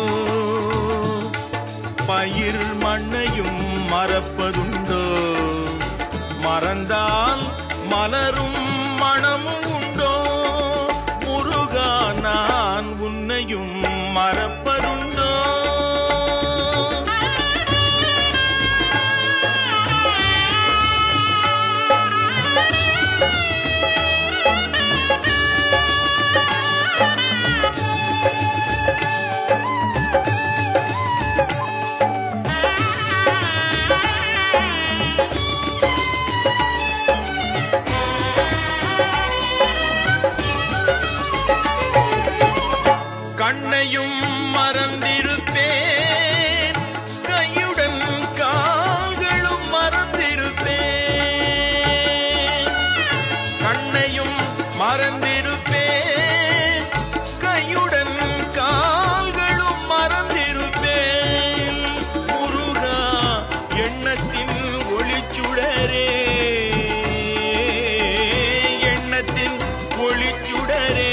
பயிர் மண்ணையும் மறப்பதுண்டோ மறந்தால் மலரும் மனமும் உண்டோ முருகா நான் உன்னையும் மறப்பதுண்டோ கண்ணையும் மறந்திருப்பேன் கையுடன் கால்களும் மறந்திருப்பேன் கண்ணையும் மறந்திருப்பேன் கையுடன் கால்களும் மறந்திருப்பேன் முருகா எண்ணத்தின் ஒளிச்சுடரே எண்ணத்தின் ஒளிச்சுடரே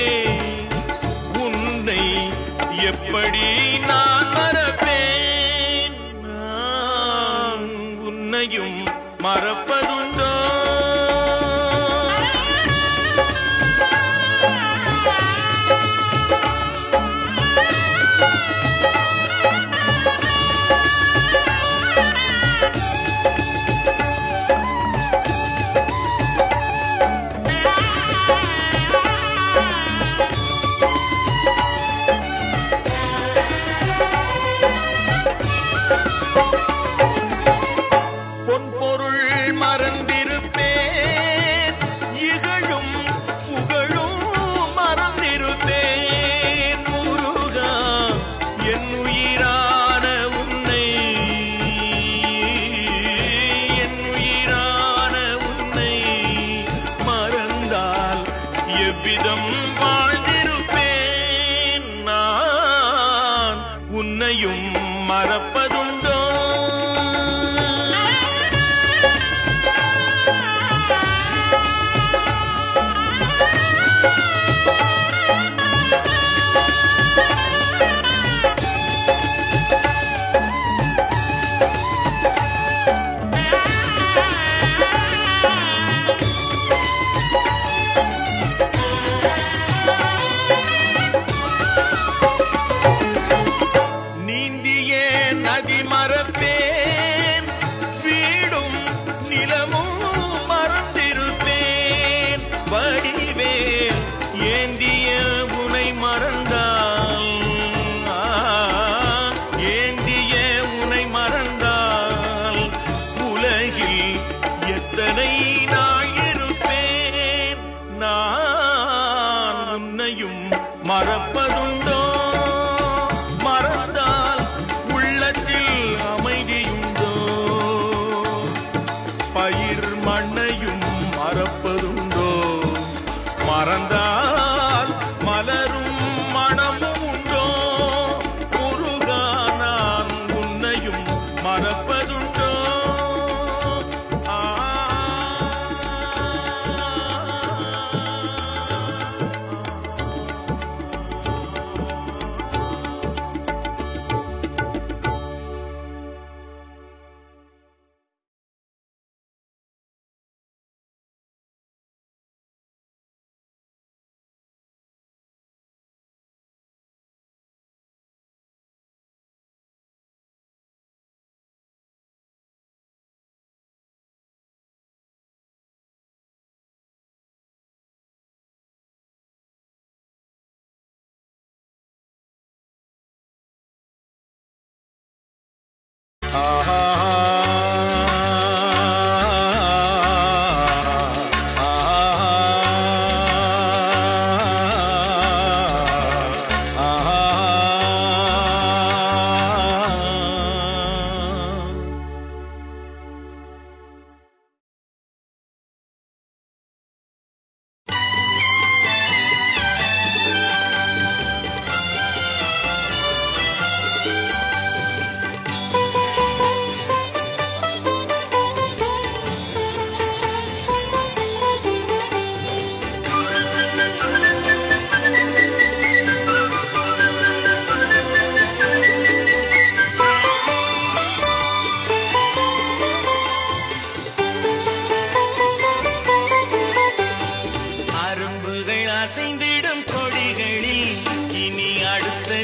எப்படி நான் மறப்பேன் நான் உன்னையும் மறப்பதுண்டோ மறந்திருப்பேன் இகழும் புகழும் மறந்திருப்பேன் முருகா என் உயிரான உன்னை என் உயிரான உன்னை மறந்தால் எவ்விதம் வாழ்ந்திருப்பேன் நான் உன்னையும் மறப்பதுண்டோ நதி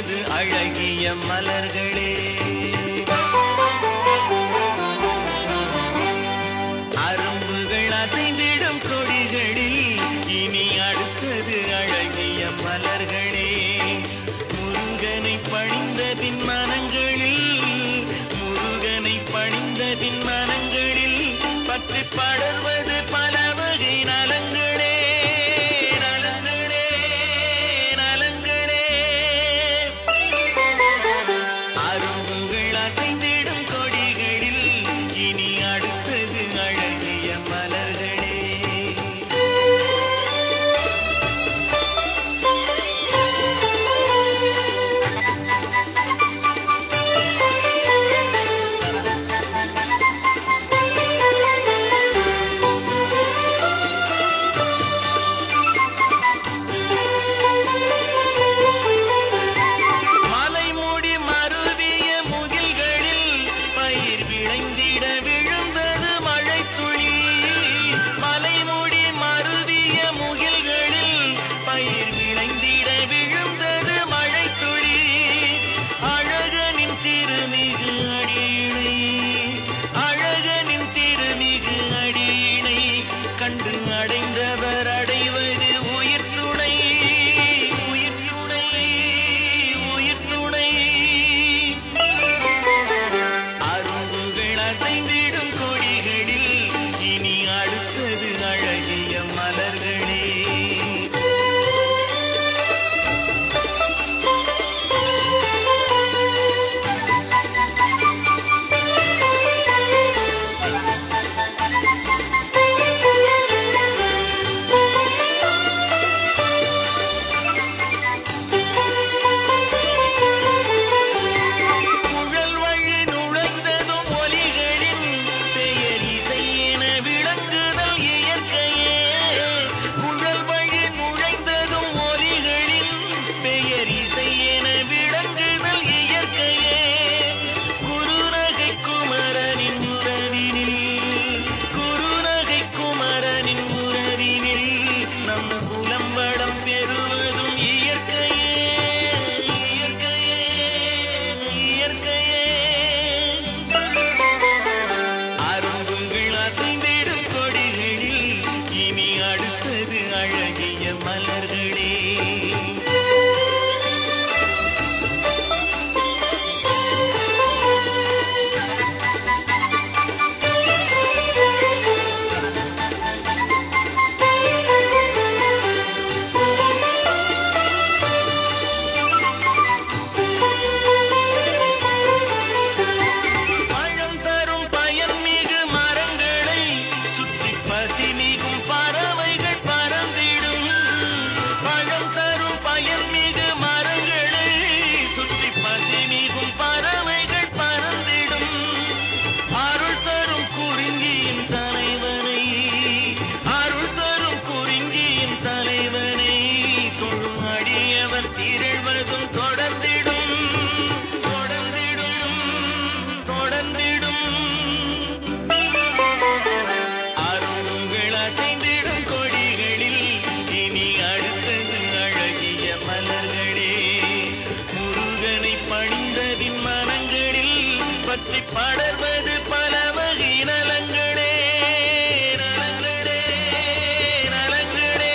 அடுத்தது அழகிய மலர்களே. அரும்புகள் அசைந்திடும் கொடிகளில் இனி அடுத்தது அழகிய மலர்களே. முருகனை பணிந்ததின் மனங்களில், முருகனை பணிந்ததின் மனங்களில் பற்றி படர்வது பல வகை நலங்களே. நலங்களே நலங்களே. அரும்புகள் அசைந்திடும் கொடிகளில் இனி அடுத்தது அழகிய மலர்களே. மலைமுடி மருவிய முகில்களில் பயிர் விளைந்திட விழுந்தது மழைத்துளி. மலைமுடி மருவிய முகில்களில் பயிர் விளைந்திட விழுந்தது மழைத்துளி. அழகனின் திருமிகு அடியினை, அழகனின் திருமிகு அடியினை கண்டு அடைந்தவர் அடைவது உயிர் துணை. உயிர் துணை உயிர் துணை. அரும்புகள் அசைந்திடும் கொடிகளில் இனி அடுத்தது அழகிய மலர்களே. குழல் வழி நுழைந்ததும் ஒலிகளின் பெயர் இசை என விளங்குதல் இயற்கையே. குழல் வழி நுழைந்ததும் ஒலிகளின் பெயர் இசை என விளங்குதல் இயற்கையே. குறுநகை குமரனின் உறவினில், குறுநகை குமரனின் உறவினில் நம் புலம்படம் பெறுவதும் இயற்கையே. இயற்கையே இயற்கையே. அரும்புகள் அசைந்திடும் கொடிகளில் இனி அடுத்தது அழகிய மலர்களே. பழம் தரும் பயன்மிகு மரங்களை சுற்றி பசிமிகும் பறவைகள் பறந்திடும். பழம் தரும் பயன்மிகு மரங்களை சுற்றி பசிமிகும் பறவைகள் பறந்திடும். அருள் தரும் குறிஞ்சியின் தலைவனை, அருள் தரும் குறிஞ்சியின் தலைவனை தொழும் அடியவர் திரள்வதும் தொடர்ந்திடும். தொடர்ந்திடும் தொடர்ந்திடும். அரும்புகள் அசைந்திடும் கொடிகளில் இனி அடுத்தது அழகிய மலர்களே. முருகனை பணிந்ததின் மனங்களில் பற்றி படர்வது பல வகை நலங்களே. நலங்களே நலங்களே.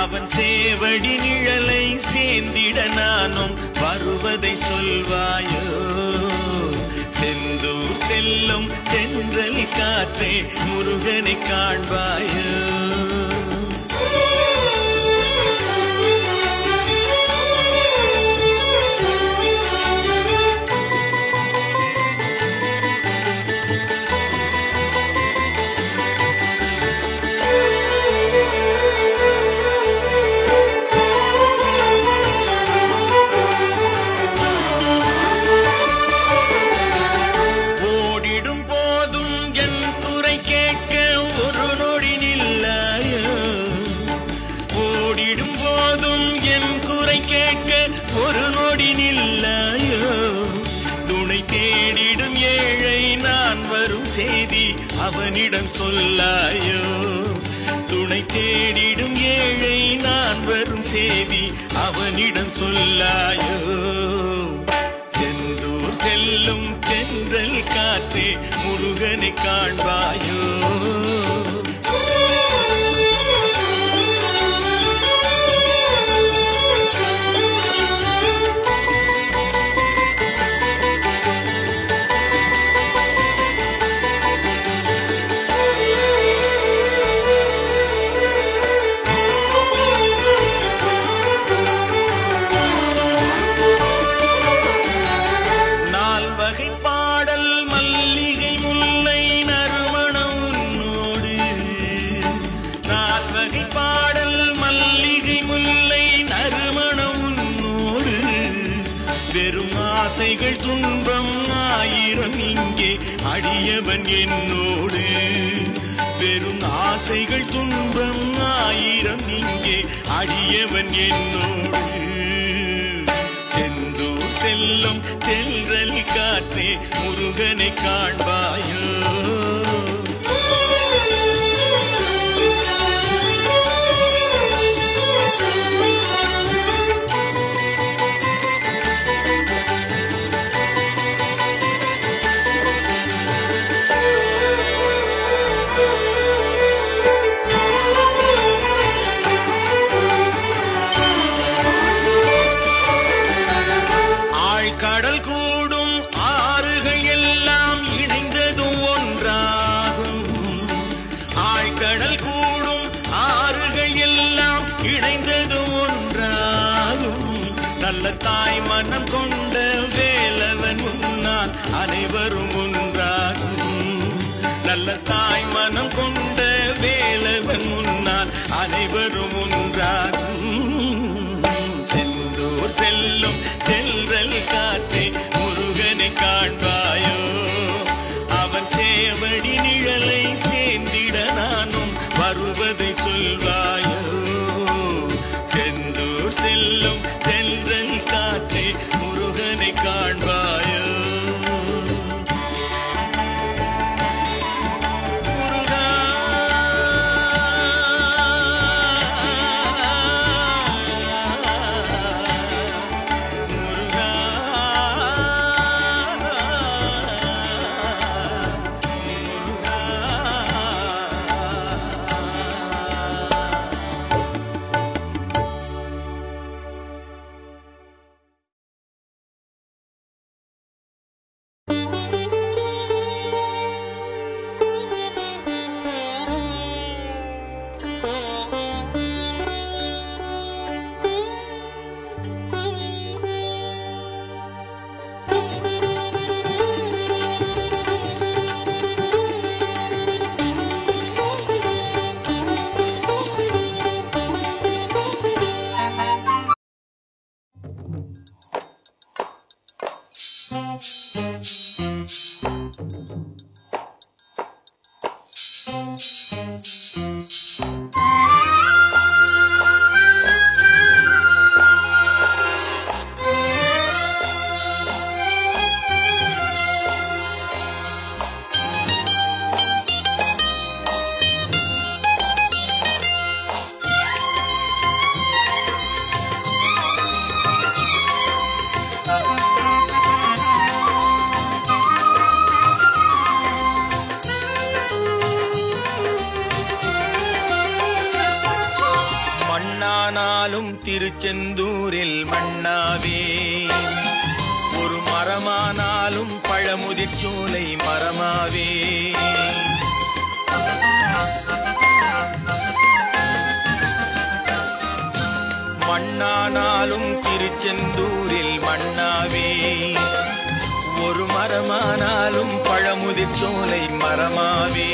அவன் சேவடி நிழலை சேர்ந்திட நானும் வருவதை சொல்வாயோ. செந்தூர் செல்லும் தென்றல் காற்றே முருகனை காண்பாயோ. ஒரு நொடி நில்லாயோ. துணை தேடிடும் ஏழை நான் வரும் செய்தி அவனிடம் சொல்லாயோ. துணை தேடிடும் ஏழை நான் வரும் செய்தி அவனிடம் சொல்லாயோ. செந்தூர் செல்லும் தென்றல் காற்றே முருகனை காண்பாயோ. வெறும் ஆசைகள் துன்பம் ஆயிரம் இங்கே அடியவன் என்னோடு. வெறும் ஆசைகள் துன்பம் ஆயிரம் இங்கே அடியவன் என்னோடு. செந்தூர் செல்லும் தென்றல் காற்றே முருகனை காண்பாயோ. கடல் கூடும் ஆறுகள் எல்லாம் இணைந்ததும் ஒன்றாகும். ஆழ்கடல் கூடும் ஆறுகள் எல்லாம் இணைந்ததும் ஒன்றாகும். நல்ல தாய் மனம் கொண்ட வேலவன் முன்னால் அனைவரும் ஒன்றாகும். நல்ல தாய் மனம் கொண்ட வேலவன் முன்னால் அனைவரும் ஒன்றாகும். செந்தூர் செல்லும் தென்றல் காற்றே முருகனை காண்பாயோ. அவன் சேவடி நிழலை சேர்ந்திட நானும் வருவதை சொல்வாயோ. செந்தூர் செல்லும் தென்றல் காற்றே முருகனை காண்பாயோ. முருகா மண்ணானாலும் திருச்செந்தூரில் மண்ணாவே, ஒரு மரமானாலும் பழமுதிர் சோலை மரமாவே. மண்ணானாலும் திருச்செந்தூரில் மண்ணாவே, ஒரு மரமானாலும் பழமுதிர் சோலை மரமாவே.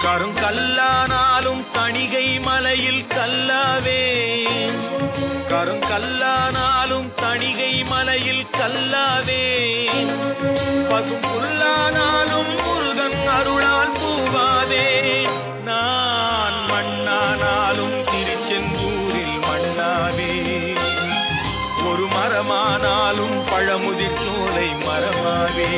கருங்கல்லானாலும் தணிகை மலையில் கல்லாவே, கருங்கல்லானாலும் தணிகை மலையில் கல்லாவே. பசும் புல்லானாலும் முருகன் அருளால் பூவாவே. நான் மண்ணானாலும் திருச்செந்தூரில் மண்ணாவே, ஒரு மரமானாலும் பழமுதிர் சோலை மரமாவே.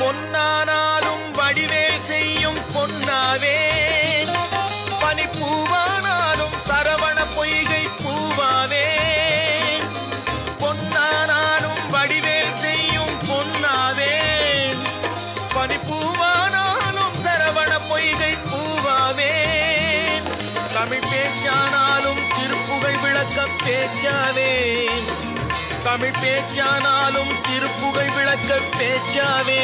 பொன்னானாலும் வடிவேல் செய்யும் பொன்னாவே, பனிப்பூவானாலும் சரவண பொய்கை பூவாவே. பொன்னானாலும் வடிவேல் செய்யும் பொன்னாவே, பனிப்பூவானாலும் சரவண பொய்கை பூவாவே. தமிழ் பேச்சானாலும் திருப்புகழ் விளக்க பேச்சாவே, தமிழ் பேச்சானாலும் திருப்புகழ் விளக்க பேச்சாவே.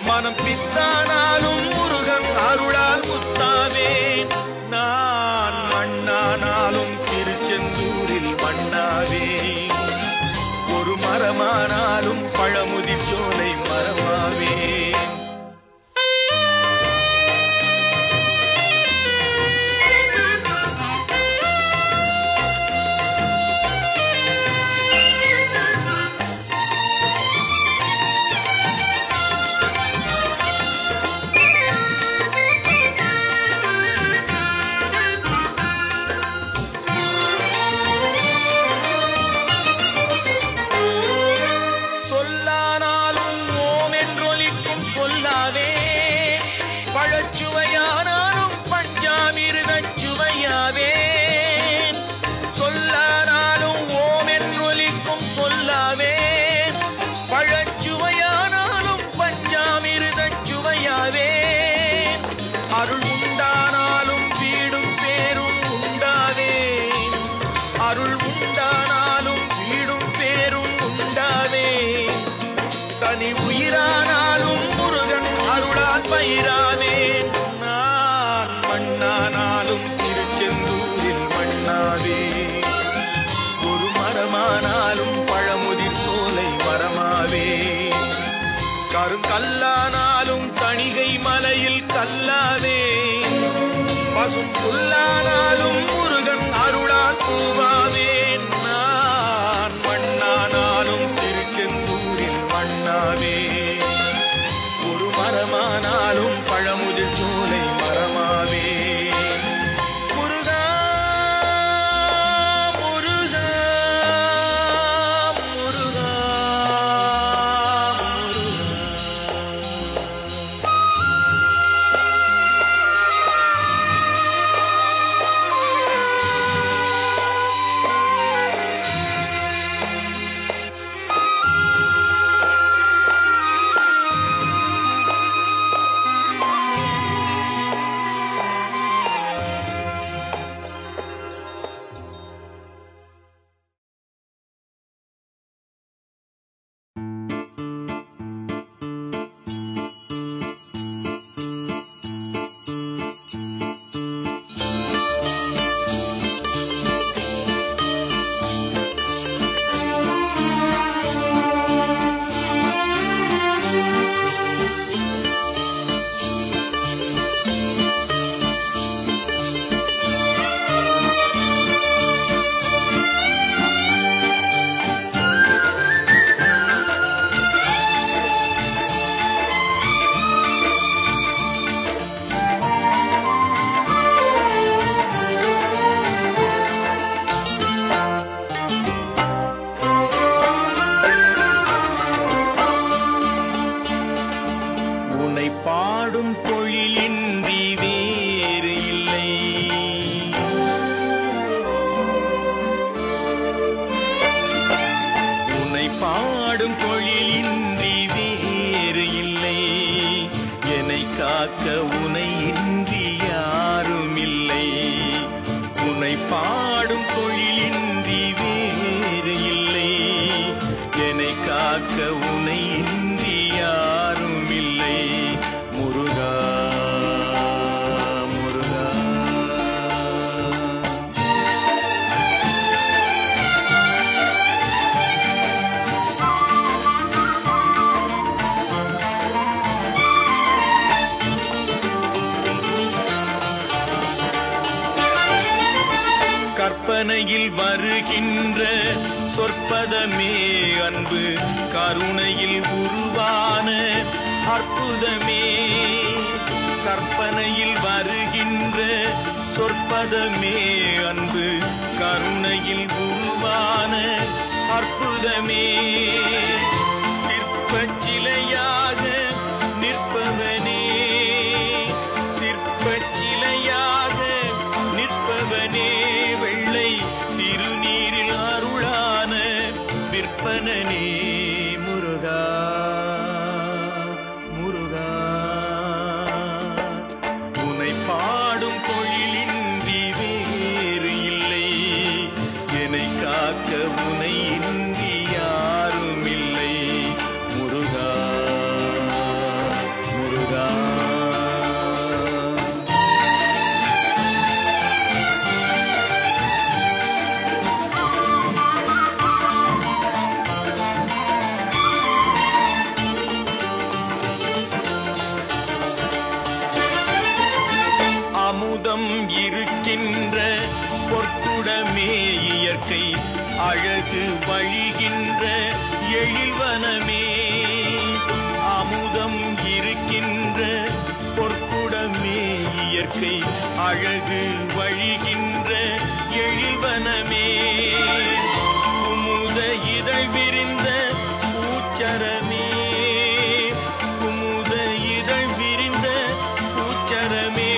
மனம் பித்தானாலும் முருகன் அருளால் முத்தாவே. நான் மண்ணானாலும் திருச்செந்தூரில் மண்ணாவே, ஒரு மரமானாலும் பழமுதிர் சோலை மரமாவே. பழச்சுவையானாலும் பஞ்சாமிர்தச் சுவையாவே. சொல்லானாலும் ஓம் என்றொலிக்கும் சொல்லாவே. பழச்சுவையானாலும் பஞ்சாமிர்தச் சுவையாவே. அருள் உண்டானாலும் வீடும் பேரும் உண்டாவே, அருள் உண்டானாலும் வீடும் பேரும் உண்டாவே. தனி உயிரானாலும் முருகன் அருளால் பயிராவே. நான் மண்ணானாலும் திருச்செந்தூரில் மண்ணாவே, ஒரு மரமானாலும் பழமுதிர் சோலை மரமாவே. கருங்கல்லானாலும் தணிகை மலையில் கல்லாவே. பசும் புல்லானாலும் முருகன் அருளால் பூவாவே. நான் மண்ணானாலும் திருச்செந்தூரில் மண்ணாவே, ஒரு மரமானாலும் பழமுதிர் சோலை மரமாவே. முருகா முருகா முருகா முருகா. பாடும் தொழிலின்றி வேறு இல்லை. என்னை காக்க உனை இன்றி யாரும் இல்லை. உன்னை பாடும் தொழிலின்றி வேறு இல்லை. என்னை காக்க உனை இன்றி யாரும் இல்லை. முருகா முருகா. கற்பனையில் வருகின்ற சொற்பதமே அன்பு, கருணையில் உருவான அற்புதமே. கற்பனையில் வருகின்ற சொற்பதமே அன்பு, கருணையில் உருவான அற்புதமே. சிற்பச் சிலையாக நிற்பவனே, சிற்பச் சிலையாக நிற்பவனே, வெள்ளை திருநீரில் அருளான விற்பனனே. முருகா முருகா. உன்னை பாடும் தொழிலின்றி வேறு இல்லை. என்னை காக்க உனை இன்றி யாரும் இல்லை. முருகா முருகா. அமுதம் இருக்கின்ற பொற்குடமே இயற்கை, அழகு வழிகின்ற எழில்வனமே. அமுதம் இருக்கின்ற பொற்குடமே இயற்கை, அழகு வழிகின்ற எழில்வனமே. குமுத இதழ் விரிந்த பூச்சரமே, குமுத இதழ் விரிந்த பூச்சரமே.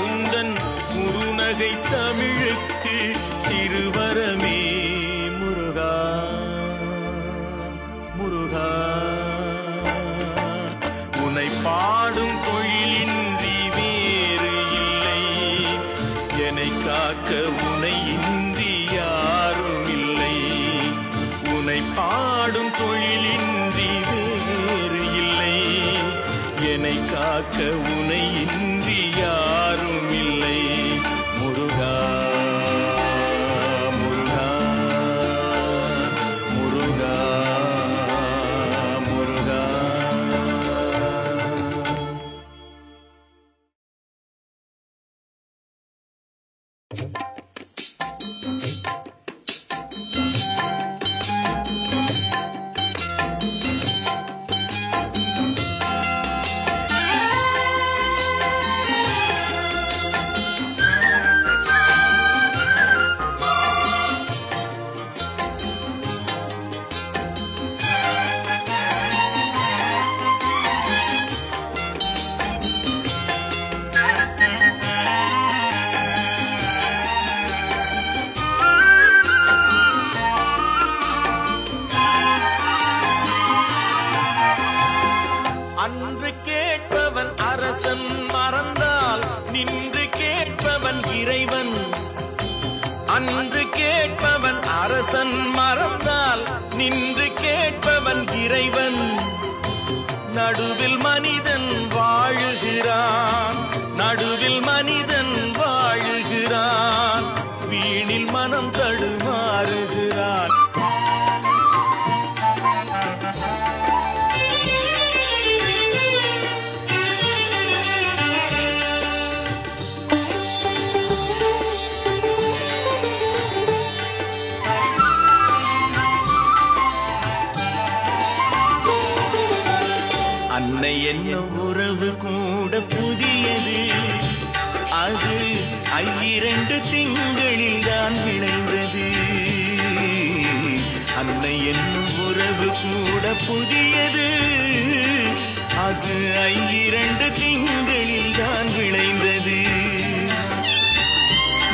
உந்தன் குறுநகை தமிழுக்கு திருவரமே. முருகா முருகா. உன்னை பாடும் தொழிலின்றி வேறு இல்லை. என்னை காக்க உனை இன்றி யாரும் இல்லை. உன்னை பாடும் தொழிலின்றி வேறு இல்லை. என்னை காக்க உனை இன்றி யாரும் இல்லை. முருகா முருகா முருகா முருகா. அன்று கேட்பவன் அரசன் மறந்தால் நின்று கேட்பவன் இறைவன். அன்று கேட்பவன் அரசன் மறந்தால் நின்று கேட்பவன் இறைவன். நடுவில் மனிதன் வாழுகிறான், நடுவில் மனிதன் வாழுகிறான். வீணில் மனம் தடுமாறுகிறான். அன்னை என்னும் உறவு கூட புதியது, அது 2 திங்களில் தான் விளைந்தது. அன்னை என்னும் உறவு கூட புதியது, அது 2 திங்களில் தான் விளைந்தது.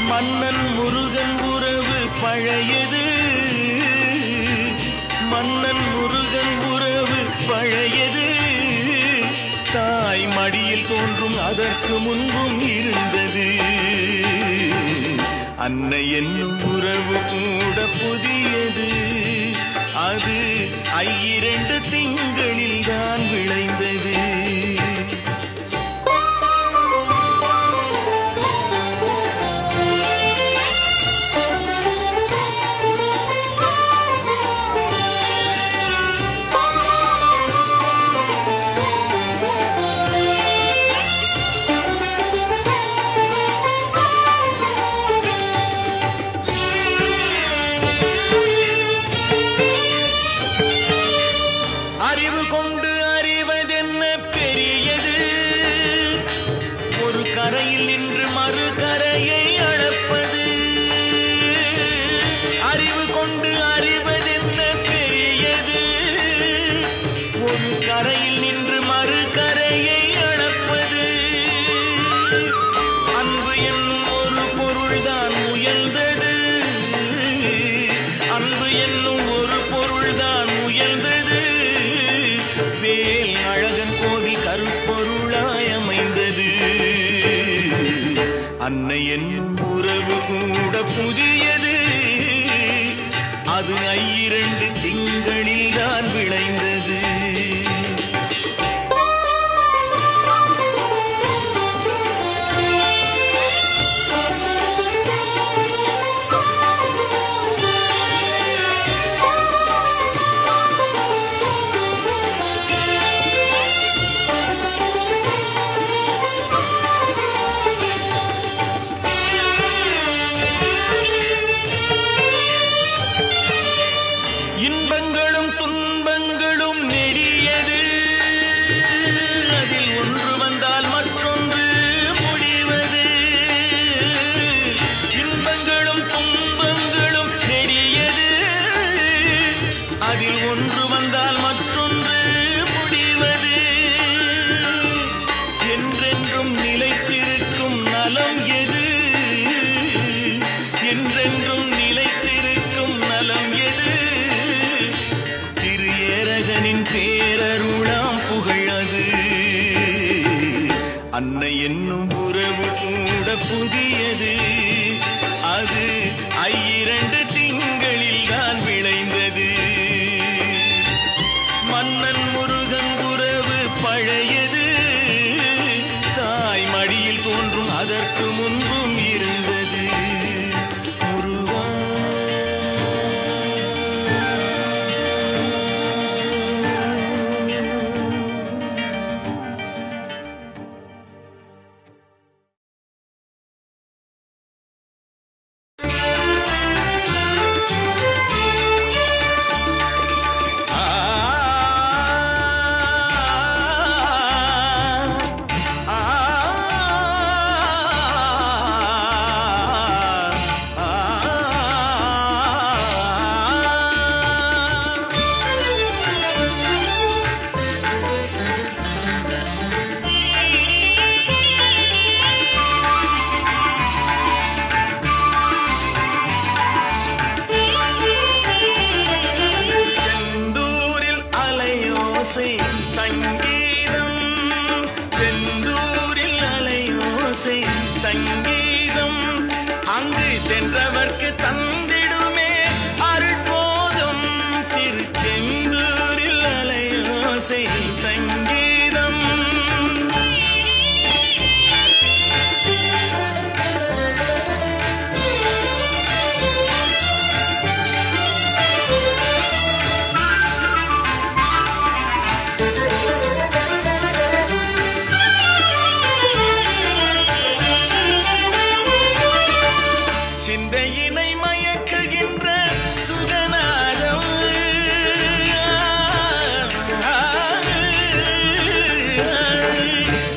மன்னன் முருகன் உறவு பழையது, மன்னன் மடியில் தோன்றும் அதற்கு முன்பும் இருந்தது. அன்னை என்னும் உறவு கூட புதியது. அது 2 திங்களில் தான் விளைந்தது. அறிவு கொண்டு அறிவதென்ன பெரியது. ஒரு கரையில் நின்று மறு கரையை அளப்பது. அறிவு கொண்டு அறிவதென்ன பெரியது. ஒரு கரையில் நின்று மறு கரையை அளப்பது. அன்பு என்னும் ஒரு பொருள்தான் முயல்ந்தது. அன்பு என்னும் ஒரு பொருள்தான் முயல்ந்தது. வேல் அழகன் கோவில் கருப்பொருளாய் அமைந்தது. அன்னை என்னும் உறவு கூட புதியது. அது 2 திங்களில் தான் விளைந்தது. இன்பங்களும் துன்பங்களும் நெடியது. அதில் ஒன்று வந்தால் மற்றொன்று முடிவது. இன்பங்களும் துன்பங்களும் நெடியது. அதில் ஒன்று வந்தால் மற்றொன்று முடிவது. என்றென்றும் நிலைத்திருக்கும் நலம் எது? என்றென்றும் நிலைத்திருக்கும் நலம் எது? ஏரகனின் பேரருளாம் புகழது. அன்னை என்னும் உறவு கூட புதியது. அது 2 திங்களில் தான் விளைந்தது. மன்னன் முருகன் உறவு பழையது. தாய் மடியில் தோன்றும் அதற்கு முன்பும் இருந்தது. முருகா சங்கீதம். செந்தூரில் அலையோசை சங்கீதம். அங்கு சென்றவர்க்கு தந்திடுமே அருட்போதும். திருச்செந்தூரில் அலையோசை சங்கீதம். சிந்தையினை மயக்குகின்ற சுகநாதம்.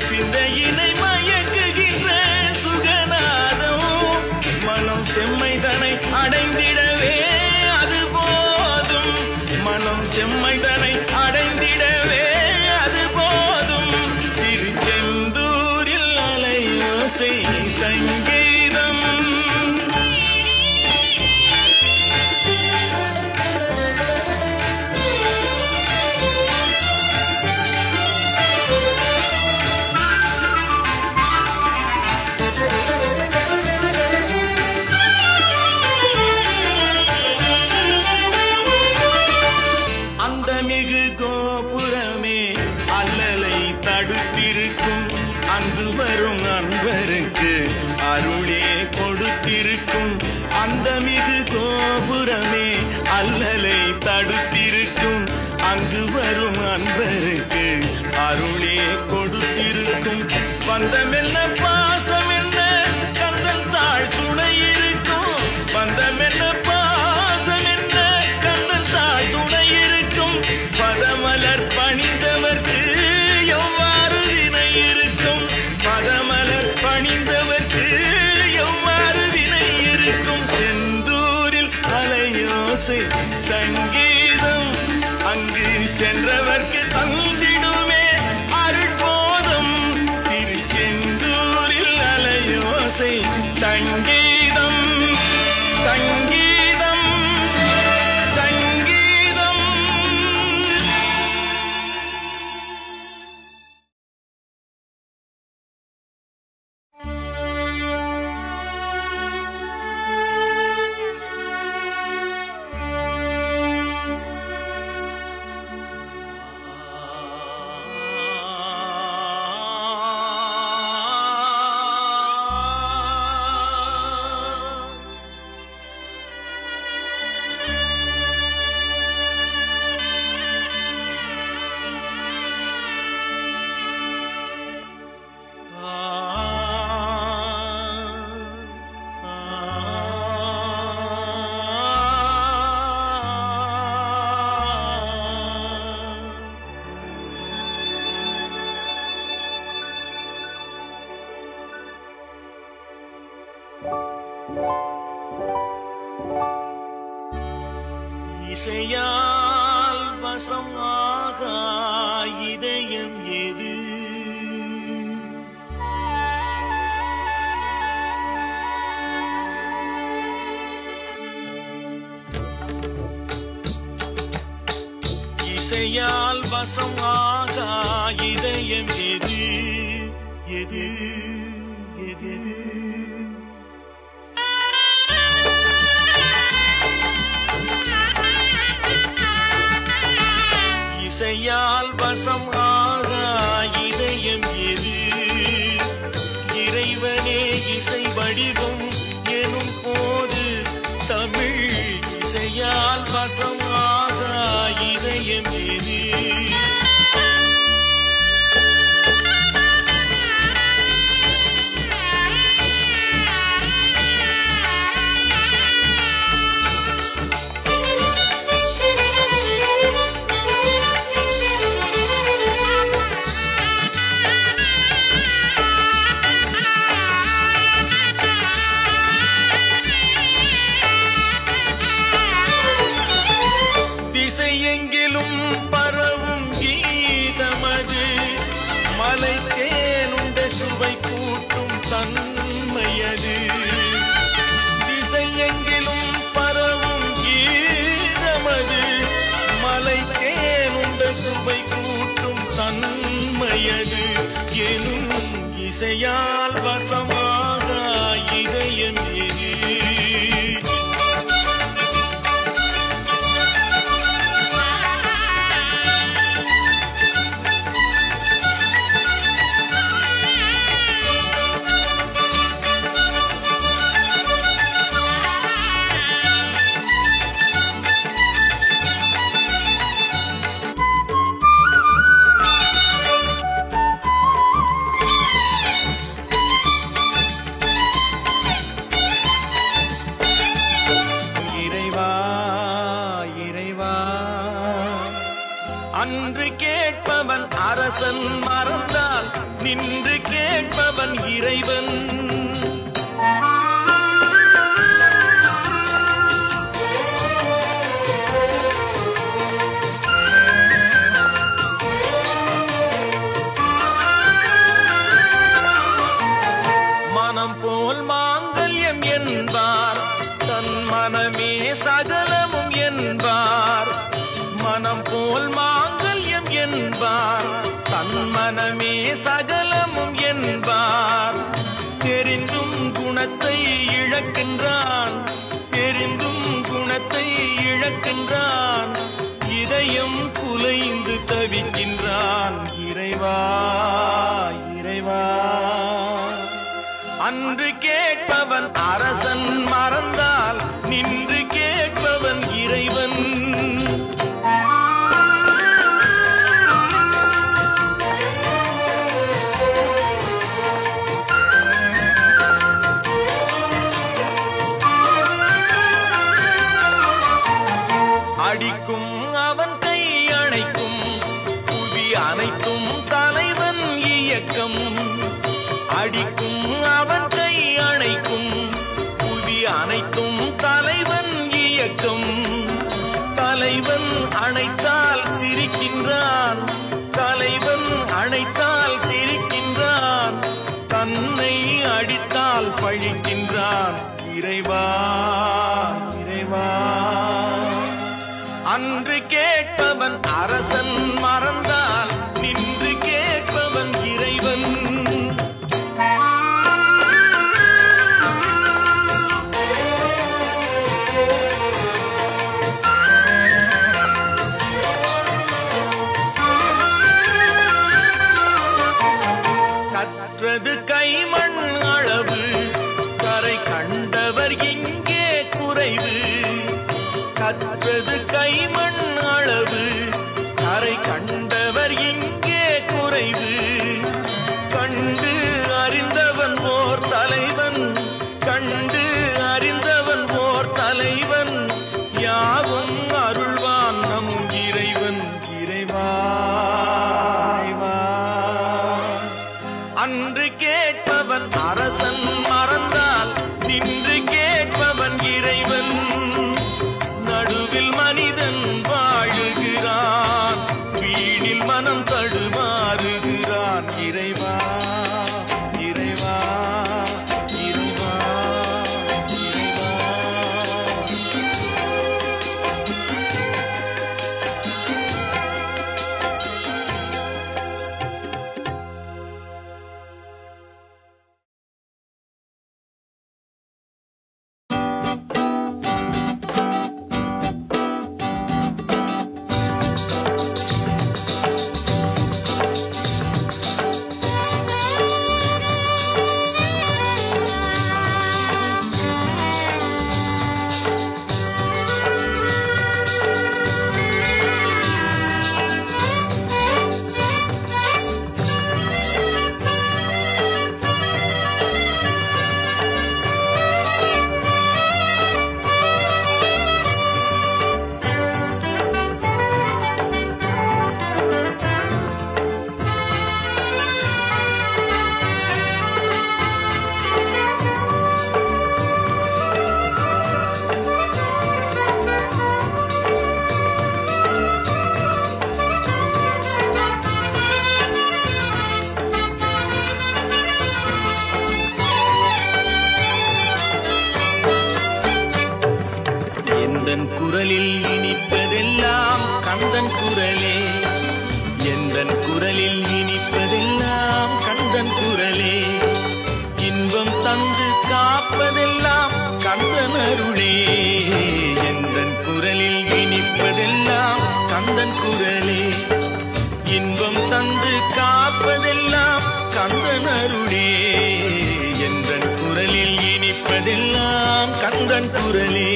சிந்தையினை மயக்குகின்ற சுகநாதம். மனம் செம்மைதனை அடைந்திடவே அது போதும். மனம் செம்மைதனை அடைந்திடவே அது போதும். திருச்செந்தூரில் அலையோசை சங்கீதம். கொடுத்திருக்கும் அங்கு வரும் அன்பருக்கு அருளே கொடுத்திருக்கும் பந்தமென்ன பாசம் என்ன கந்தன் தாழ் துணை இருக்கும் பந்தமென்ன பாசம் என்ன கந்தன் தாழ் துணை இருக்கும் பதமலர் பணிந்தவர்க்கு எவ்வாறு வினை இருக்கும் பதமலர் பணிந்தவர்க்கு எவ்வாறு வினை இருக்கும் செந்தூரில் அலையோசை சங்கீதம் அங்கு சென்றவர்க்கு தந்திடுமே அருட்போதம் திருச்செந்தூரில் அலையோசை சங்கீதம் சங்கீதம் சங்கீதம். இசையால் வசம் ஆகா இதயம் எது இசையால் வசம் ஆகா இதயம் எது எது எது இசையால் வசம் ஆகா இதயம் எது இறைவனே இசை வடிவம் எனும் போது தமிழ் இசையால் வசம் ஆகா இதயம் எது திசையெங்கிலும் பரவும் கீதமது மலை தேனுண்ட சுவை கூட்டும் தன்மையது திசையெங்கிலும் பரவும் கீதமது மலை தேனுண்ட சுவை கூட்டும் தன்மையது எனும் இசையால் வசமாக இதயம் எது அன்று கேட்பவன் அரசன் மறந்தால் நின்று கேட்பவன் இறைவன் மனம் போல் மாங்கல்யம் என்பார் தன் மனமே சகலமும் என்பார் மனம் போல் மாங்கல்யம் என்பார் தன் மனமே சகலமும் என்பார் தெரிந்தும் குணத்தை இழக்கின்றான் தெரிந்தும் குணத்தை இழக்கின்றான் இதயம் குலைந்து தவிக்கின்றான் இறைவா இறைவா அன்று கேட்பவன் அரசன் மறந்தால் நின்று கேட்பவன் இறைவன் அடிக்கும் அவன் கை அணைக்கும் புவி அனைத்தும் தலைவன் இயக்கம். அடிக்கும் அவன் கை அணைக்கும் புவி அனைத்தும் தலைவன் இயக்கம். தலைவன் அணைத்தால் சிரிக்கின்றான், தலைவன் அணைத்தால் சிரிக்கின்றான், தன்னை அடித்தால் பழிக்கின்றான். இறைவா இறைவா, அன்று கேட்பவன் அரசன் மறந்தால் நின்று கேட்பவன் இறைவன். கற்றது கைமண் அளவு, கரை கண்டவர் இங்கே குறைவு. கற்றது கைமண் அளவு, கரை கண்டவர் இங்கே குறைவு. கண்டு அறிந்தவன் ஓர் தலைவன், கண்டு அறிந்தவன் ஓர் தலைவன், யாவும் அருள்வான் நம் இறைவன். இறைவா இறைவா, அன்று கேட்பவன் அரசன் மறந்தால் நின்று கேட்பவன் இறைவன். நடுவில் மனிதன் வாழுகிறான், வீணில் மனம் தடுமாறுகிறான். இறைவா இறைவா இறைவா இறைவா. எந்தன் குரலில் இனிப்பதெல்லாம் கந்தன் குரலே, எந்தன் குரலில் இனிப்பதெல்லாம் கந்தன் குரலே. இன்பம் தந்து காப்பதெல்லாம் கந்தன் அருளே, எந்தன் குரலில் இனிப்பதெல்லாம் கந்தன் குரலே. இன்பம் தந்து காப்பதெல்லாம் கந்தன் அருளே, எந்தன் குரலில் இனிப்பதெல்லாம் கந்தன் குரலே.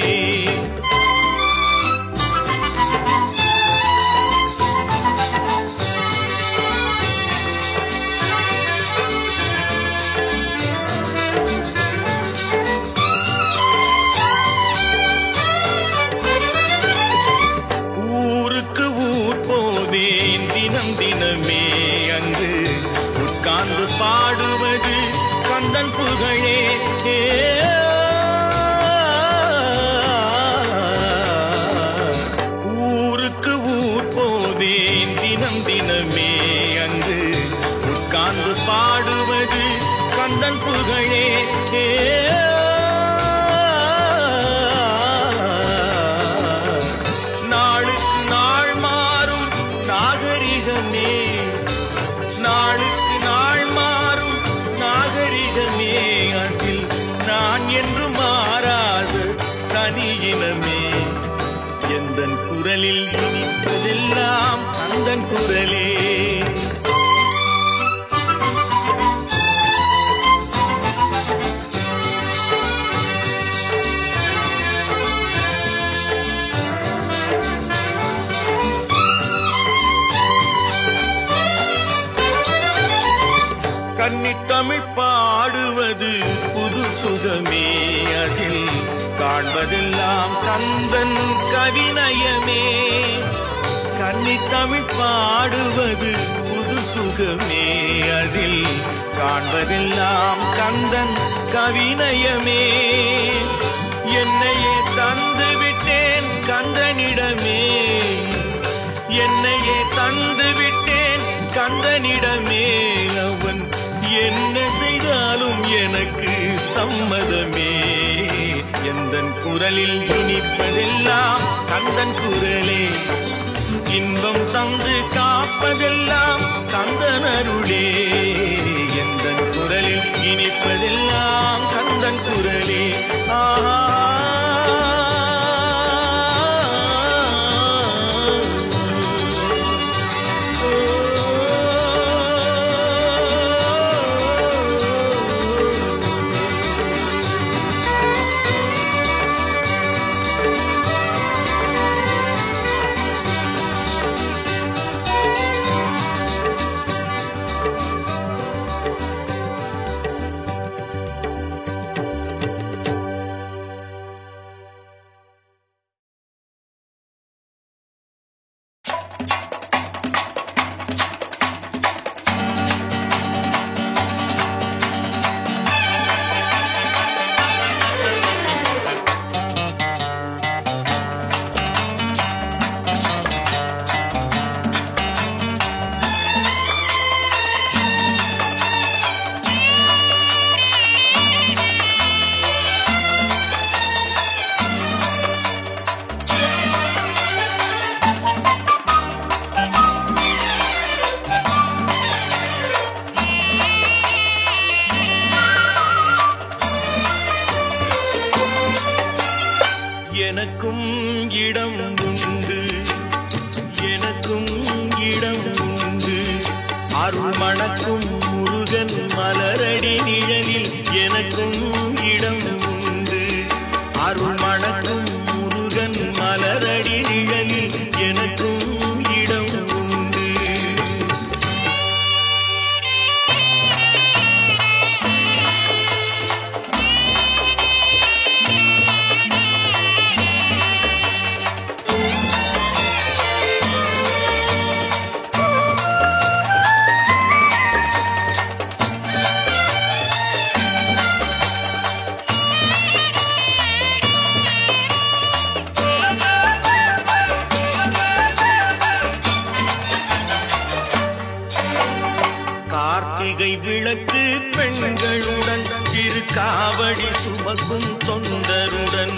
ஊருக்கு ஊர் போவேன் தினம் தினமே, அங்கு உட்கார்ந்து பாடுவது கந்தன் புகழே. ஊருக்கு ஊர் போவேன் தினம் தினமே, அங்கு உட்கார்ந்து பாடுவது கந்தன் புகழே. நாளுக்கு நாள் மாறும் நாகரிகமே, நாளுக்கு நாள் மாறும் நாகரிகமே, அதில் நான் என்று மாறாத தனியினமே. எந்தன் குரலில் இனிப்பதெல்லாம் கந்தன் குரலே. கன்னித்தமிழ் பாடுவது புது சுகமே, அதில் காண்பதெல்லாம் கந்தன் கவிநயமே. கன்னித்தமிழ் பாடுவது புது சுகமே, அதில் காண்பதெல்லாம் கந்தன் கவிநயமே. என்னையே தந்து விட்டேன் கந்தனிடமே, என்னையே தந்து விட்டேன் கந்தனிடமே. அவன் என்ன செய்தாலும் எனக்கு சம்மதமே. எந்தன் குரலில் இனிப்பதெல்லாம் கந்தன் குரலே, இன்பம் தந்து காப்பதெல்லாம் கந்தன் அருளே. எந்தன் குரலில் இனிப்பதெல்லாம் கந்தன் குரலே. ஆஹா எனக்கும் இடம் உண்டு, எனக்கும் இடம் உண்டு. அருள் மணக்கும் முருகன் மலரடி நிழலில் எனக்கும் இடம் உண்டு. அருள் மணக்கும் முருகன் மலரடி நிழலில் எனக்கும் இடம் உண்டு. கார்த்திகை விளக்கு பெண்களுடன் திருக்காவடி சுமக்கும் தொண்டருடன்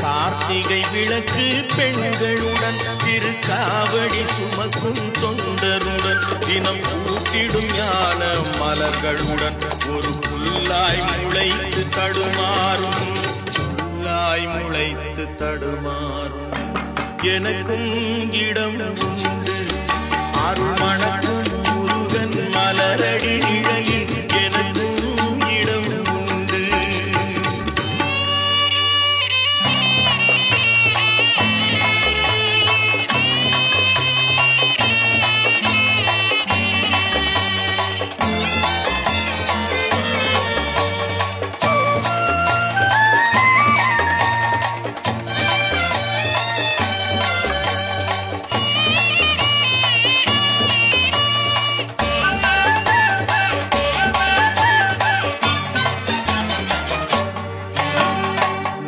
கார்த்திகை விளக்கு பெண்களுடன் திருக்காவடி சுமக்கும் தொண்டருடன் தினம் கூட்டிடும் ஞான மலர்களுடன் ஒரு புல்லாய் முளைத்து தடுமாறும், புல்லாய் முளைத்து தடுமாறும். எனக்கும் இடம் உண்டு. அருள் மணக்கும் முருகன் மலரடி நிழலில் எனக்கும் இடம் உண்டு.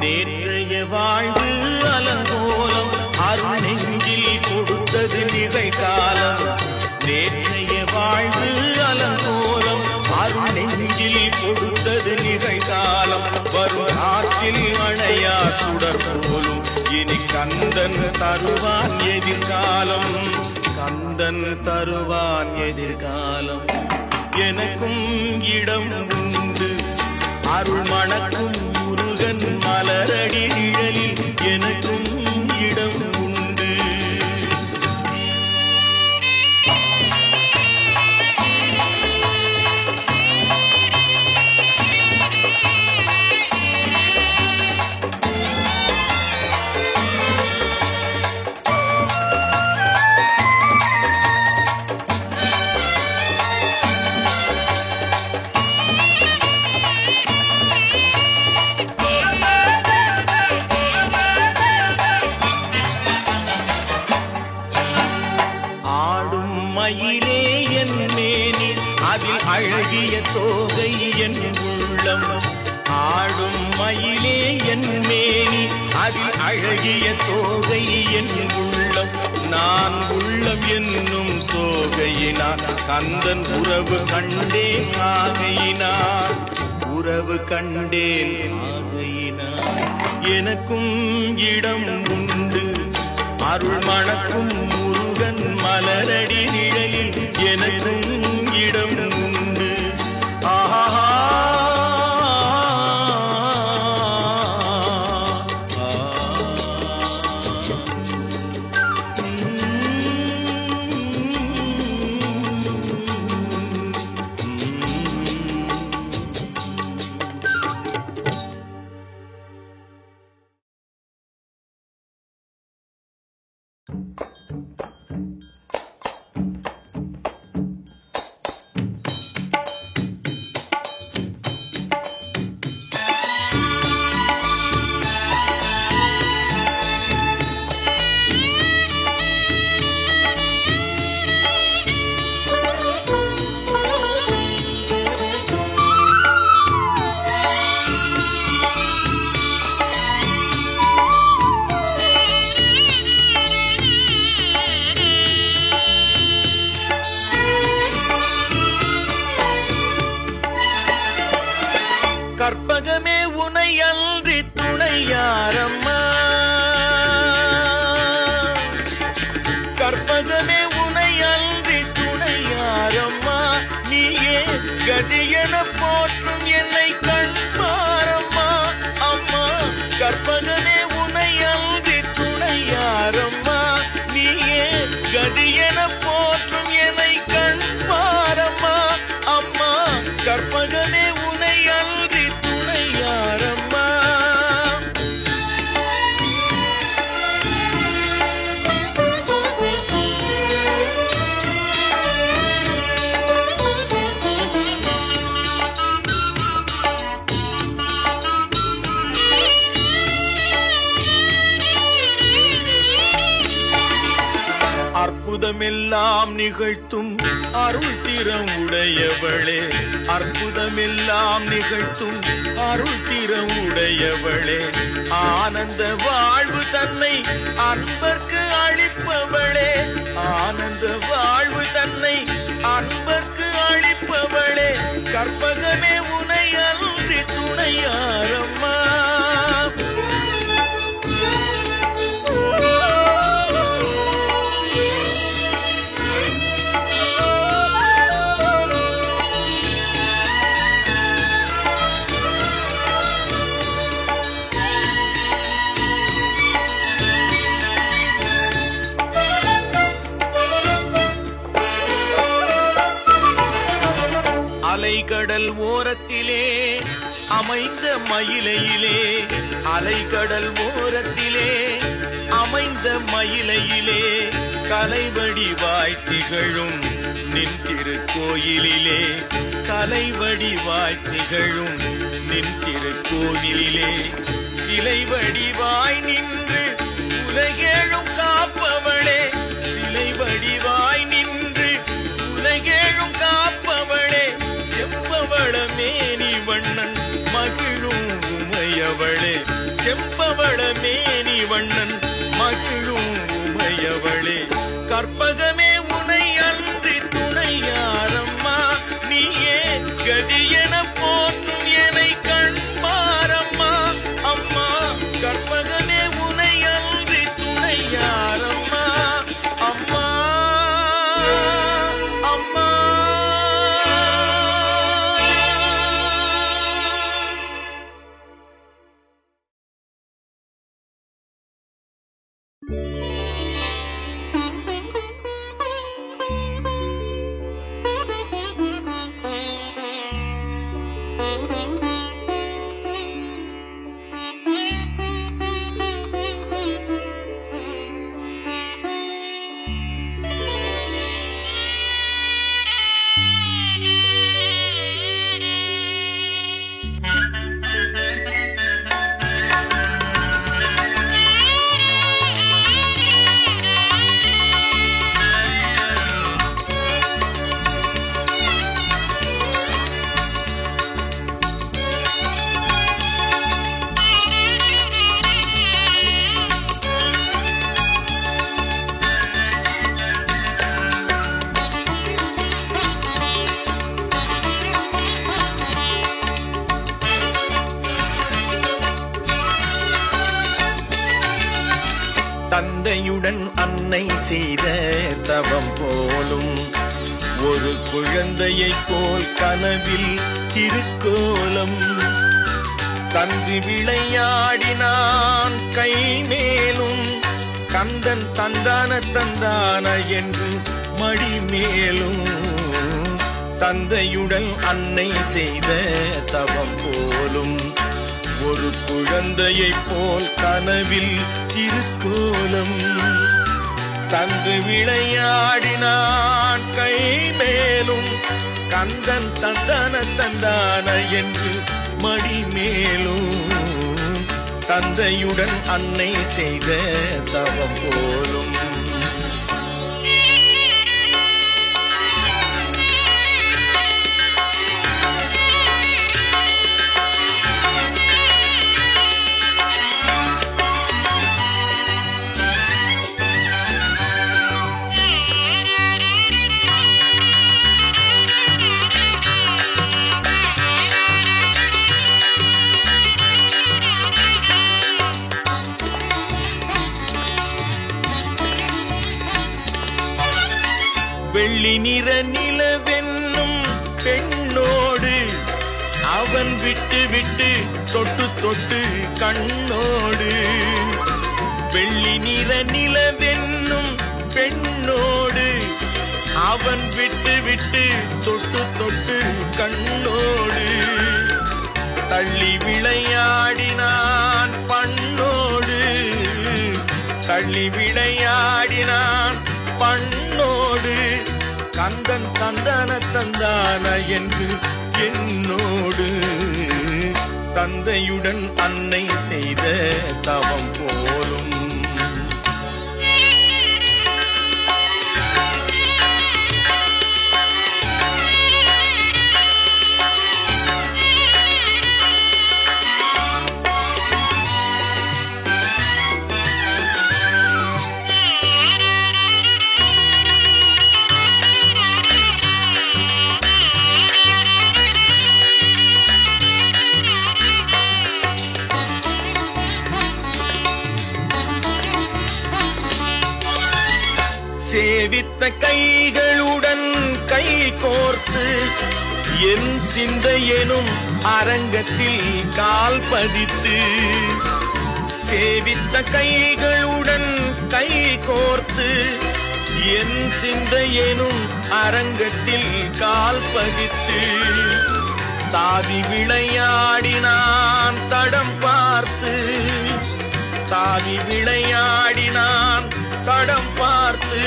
நேற்றைய வாழ்வு அலங்கோலம் அருள் நெஞ்சில் கொடுத்தது நிகழ்காலம். நேற்றைய வாழ்வு அலங்கோலம் அருள் நெஞ்சில் கொடுத்தது நிகழ்காலம். வரும் ஆற்றில் அணையா சுடர் போலும் இனி கந்தன் தருவான் எதிர்காலம், கந்தன் தருவான் எதிர்காலம். எனக்கும் இடம் உண்டு. அருள் மணக்கும் முருகன் மலரடி நிழலில் எனக்கும் இடம் உண்டு. மயிலே என் மேனி அதில் அழகிய தோகை என் உள்ளம் நான் உள்ளம் என்னும் தோகையினார் கந்தன் உறவு கண்டேன் ஆகையினார் உறவு கண்டேன் ஆகையினார் எனக்கும் இடம் உண்டு அருள் மணக்கும் முருகன் மலரடி நிழலில் எனக்கும் இடம் உண்டு ஆஹா கற்பகமே உனை அன்றி துணையாரம்மா கற்பகமே உனை அன்றி துணையாரம்மா நீயே கதியென போற்றும் என்னை கண்பாரம்மா அம்மா கற்பகமே உனை அன்றி துணையாரம்மா நீயே கதியென போற்றும் என்னை கண்பாரம்மா அம்மா கற்பகமே உனை அன்றி துணையாரம்மா அற்புதமெல்லாம் நிகழ்த்தும் அருள் திறம் உடையவளே அற்புதமெல்லாம் நிகழ்த்தும் அருள் திறம் உடையவளே ஆனந்த வாழ்வு தன்னை அன்பர்க்கு அளிப்பவளே ஆனந்த வாழ்வு தன்னை அன்பர்க்கு அளிப்பவளே கற்பகமே உனை அன்றி துணையாரம்மா அலைகடல் ஓரத்திலே அமைந்த மயிலையிலே அலைகடல் ஓரத்திலே அமைந்த மயிலையிலே கலைவடிவாய் திகழும் நின் திருக்கோயிலிலே கலைவடிவாய் திகழும் நின் திருக்கோயிலிலே சிலை வடிவாய் நின்று உலகேழும் காப்பவளே சிலை வடிவாய் நின்று உலகேழும் காப்பவளே செம்பவள மேனி வண்ணன் மகிழும் உமையவளே செம்பவள மேனி வண்ணன் மகிழும் உமையவளே கற்பகமே உனை அன்றி துணையாரம்மா நீயே கதியென போற்றும் என்னை கண்பாரம்மா அம்மா கற்பகமே உனை அன்றி துணையாரம்மா அம்மா அம்மா தந்தையுடன் அன்னை செய்த தவம் போலும் ஒரு குழந்தையைப் போல் கனவில் திருக்கோலம் தந்து விளையாடினான் கை மேலும் கந்தன் தந்தான தந்தான என்று மடி மேலும் தந்தையுடன் அன்னை செய்த தவம் போலும் ஒரு குழந்தையைப் போல் கனவில் திருக்கோலம் தந்து விளையாடினான் கை மேலும் கந்தன் தந்தான தந்தான என்று மடி மேலும் தந்தையுடன் அன்னை செய்த தவம் போலும் வெள்ளி நிற நிலவென்னும் பெண்ணோடு அவன் விட்டு விட்டு தொட்டு தொட்டு கண்ணோடு வெள்ளி நிற நிலவென்னும் பெண்ணோடு அவன் விட்டு விட்டு தொட்டு தொட்டு கண்ணோடு தள்ளி விளையாடினான் பண்ணோடு தள்ளி விளையாடினான் பண்ணோடு கந்தன் தந்தான தந்தான என்று என்னோடு தந்தையுடன் அன்னை செய்த தவம் போலும் சேவித்த கைகளுடன் கை கோர்த்து என் சிந்தையெனும் அரங்கத்தில் கால் பதித்து சேவித்த கைகளுடன் கை கோர்த்து என் சிந்தையெனும் அரங்கத்தில் கால் பதித்து தாவி விளையாடினான் தடம் பார்த்து தாவி விளையாடினான் தடம் பார்த்து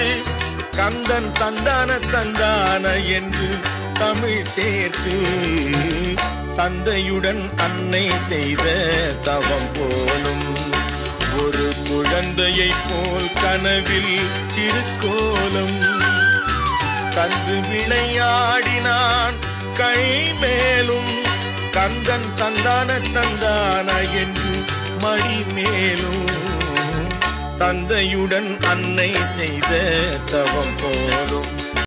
கந்தன் தந்தான தந்தான என்று தமிழ் சேர்த்து தந்தையுடன் அன்னை செய்த தவம் போலும் ஒரு குழந்தையைப் போல் கனவில் திருக்கோலம் தந்து விளையாடினான் கை மேலும் கந்தன் தந்தான தந்தான என்று மடி மேலும் தந்தையுடன் அன்னை செய்த தவம் போலும்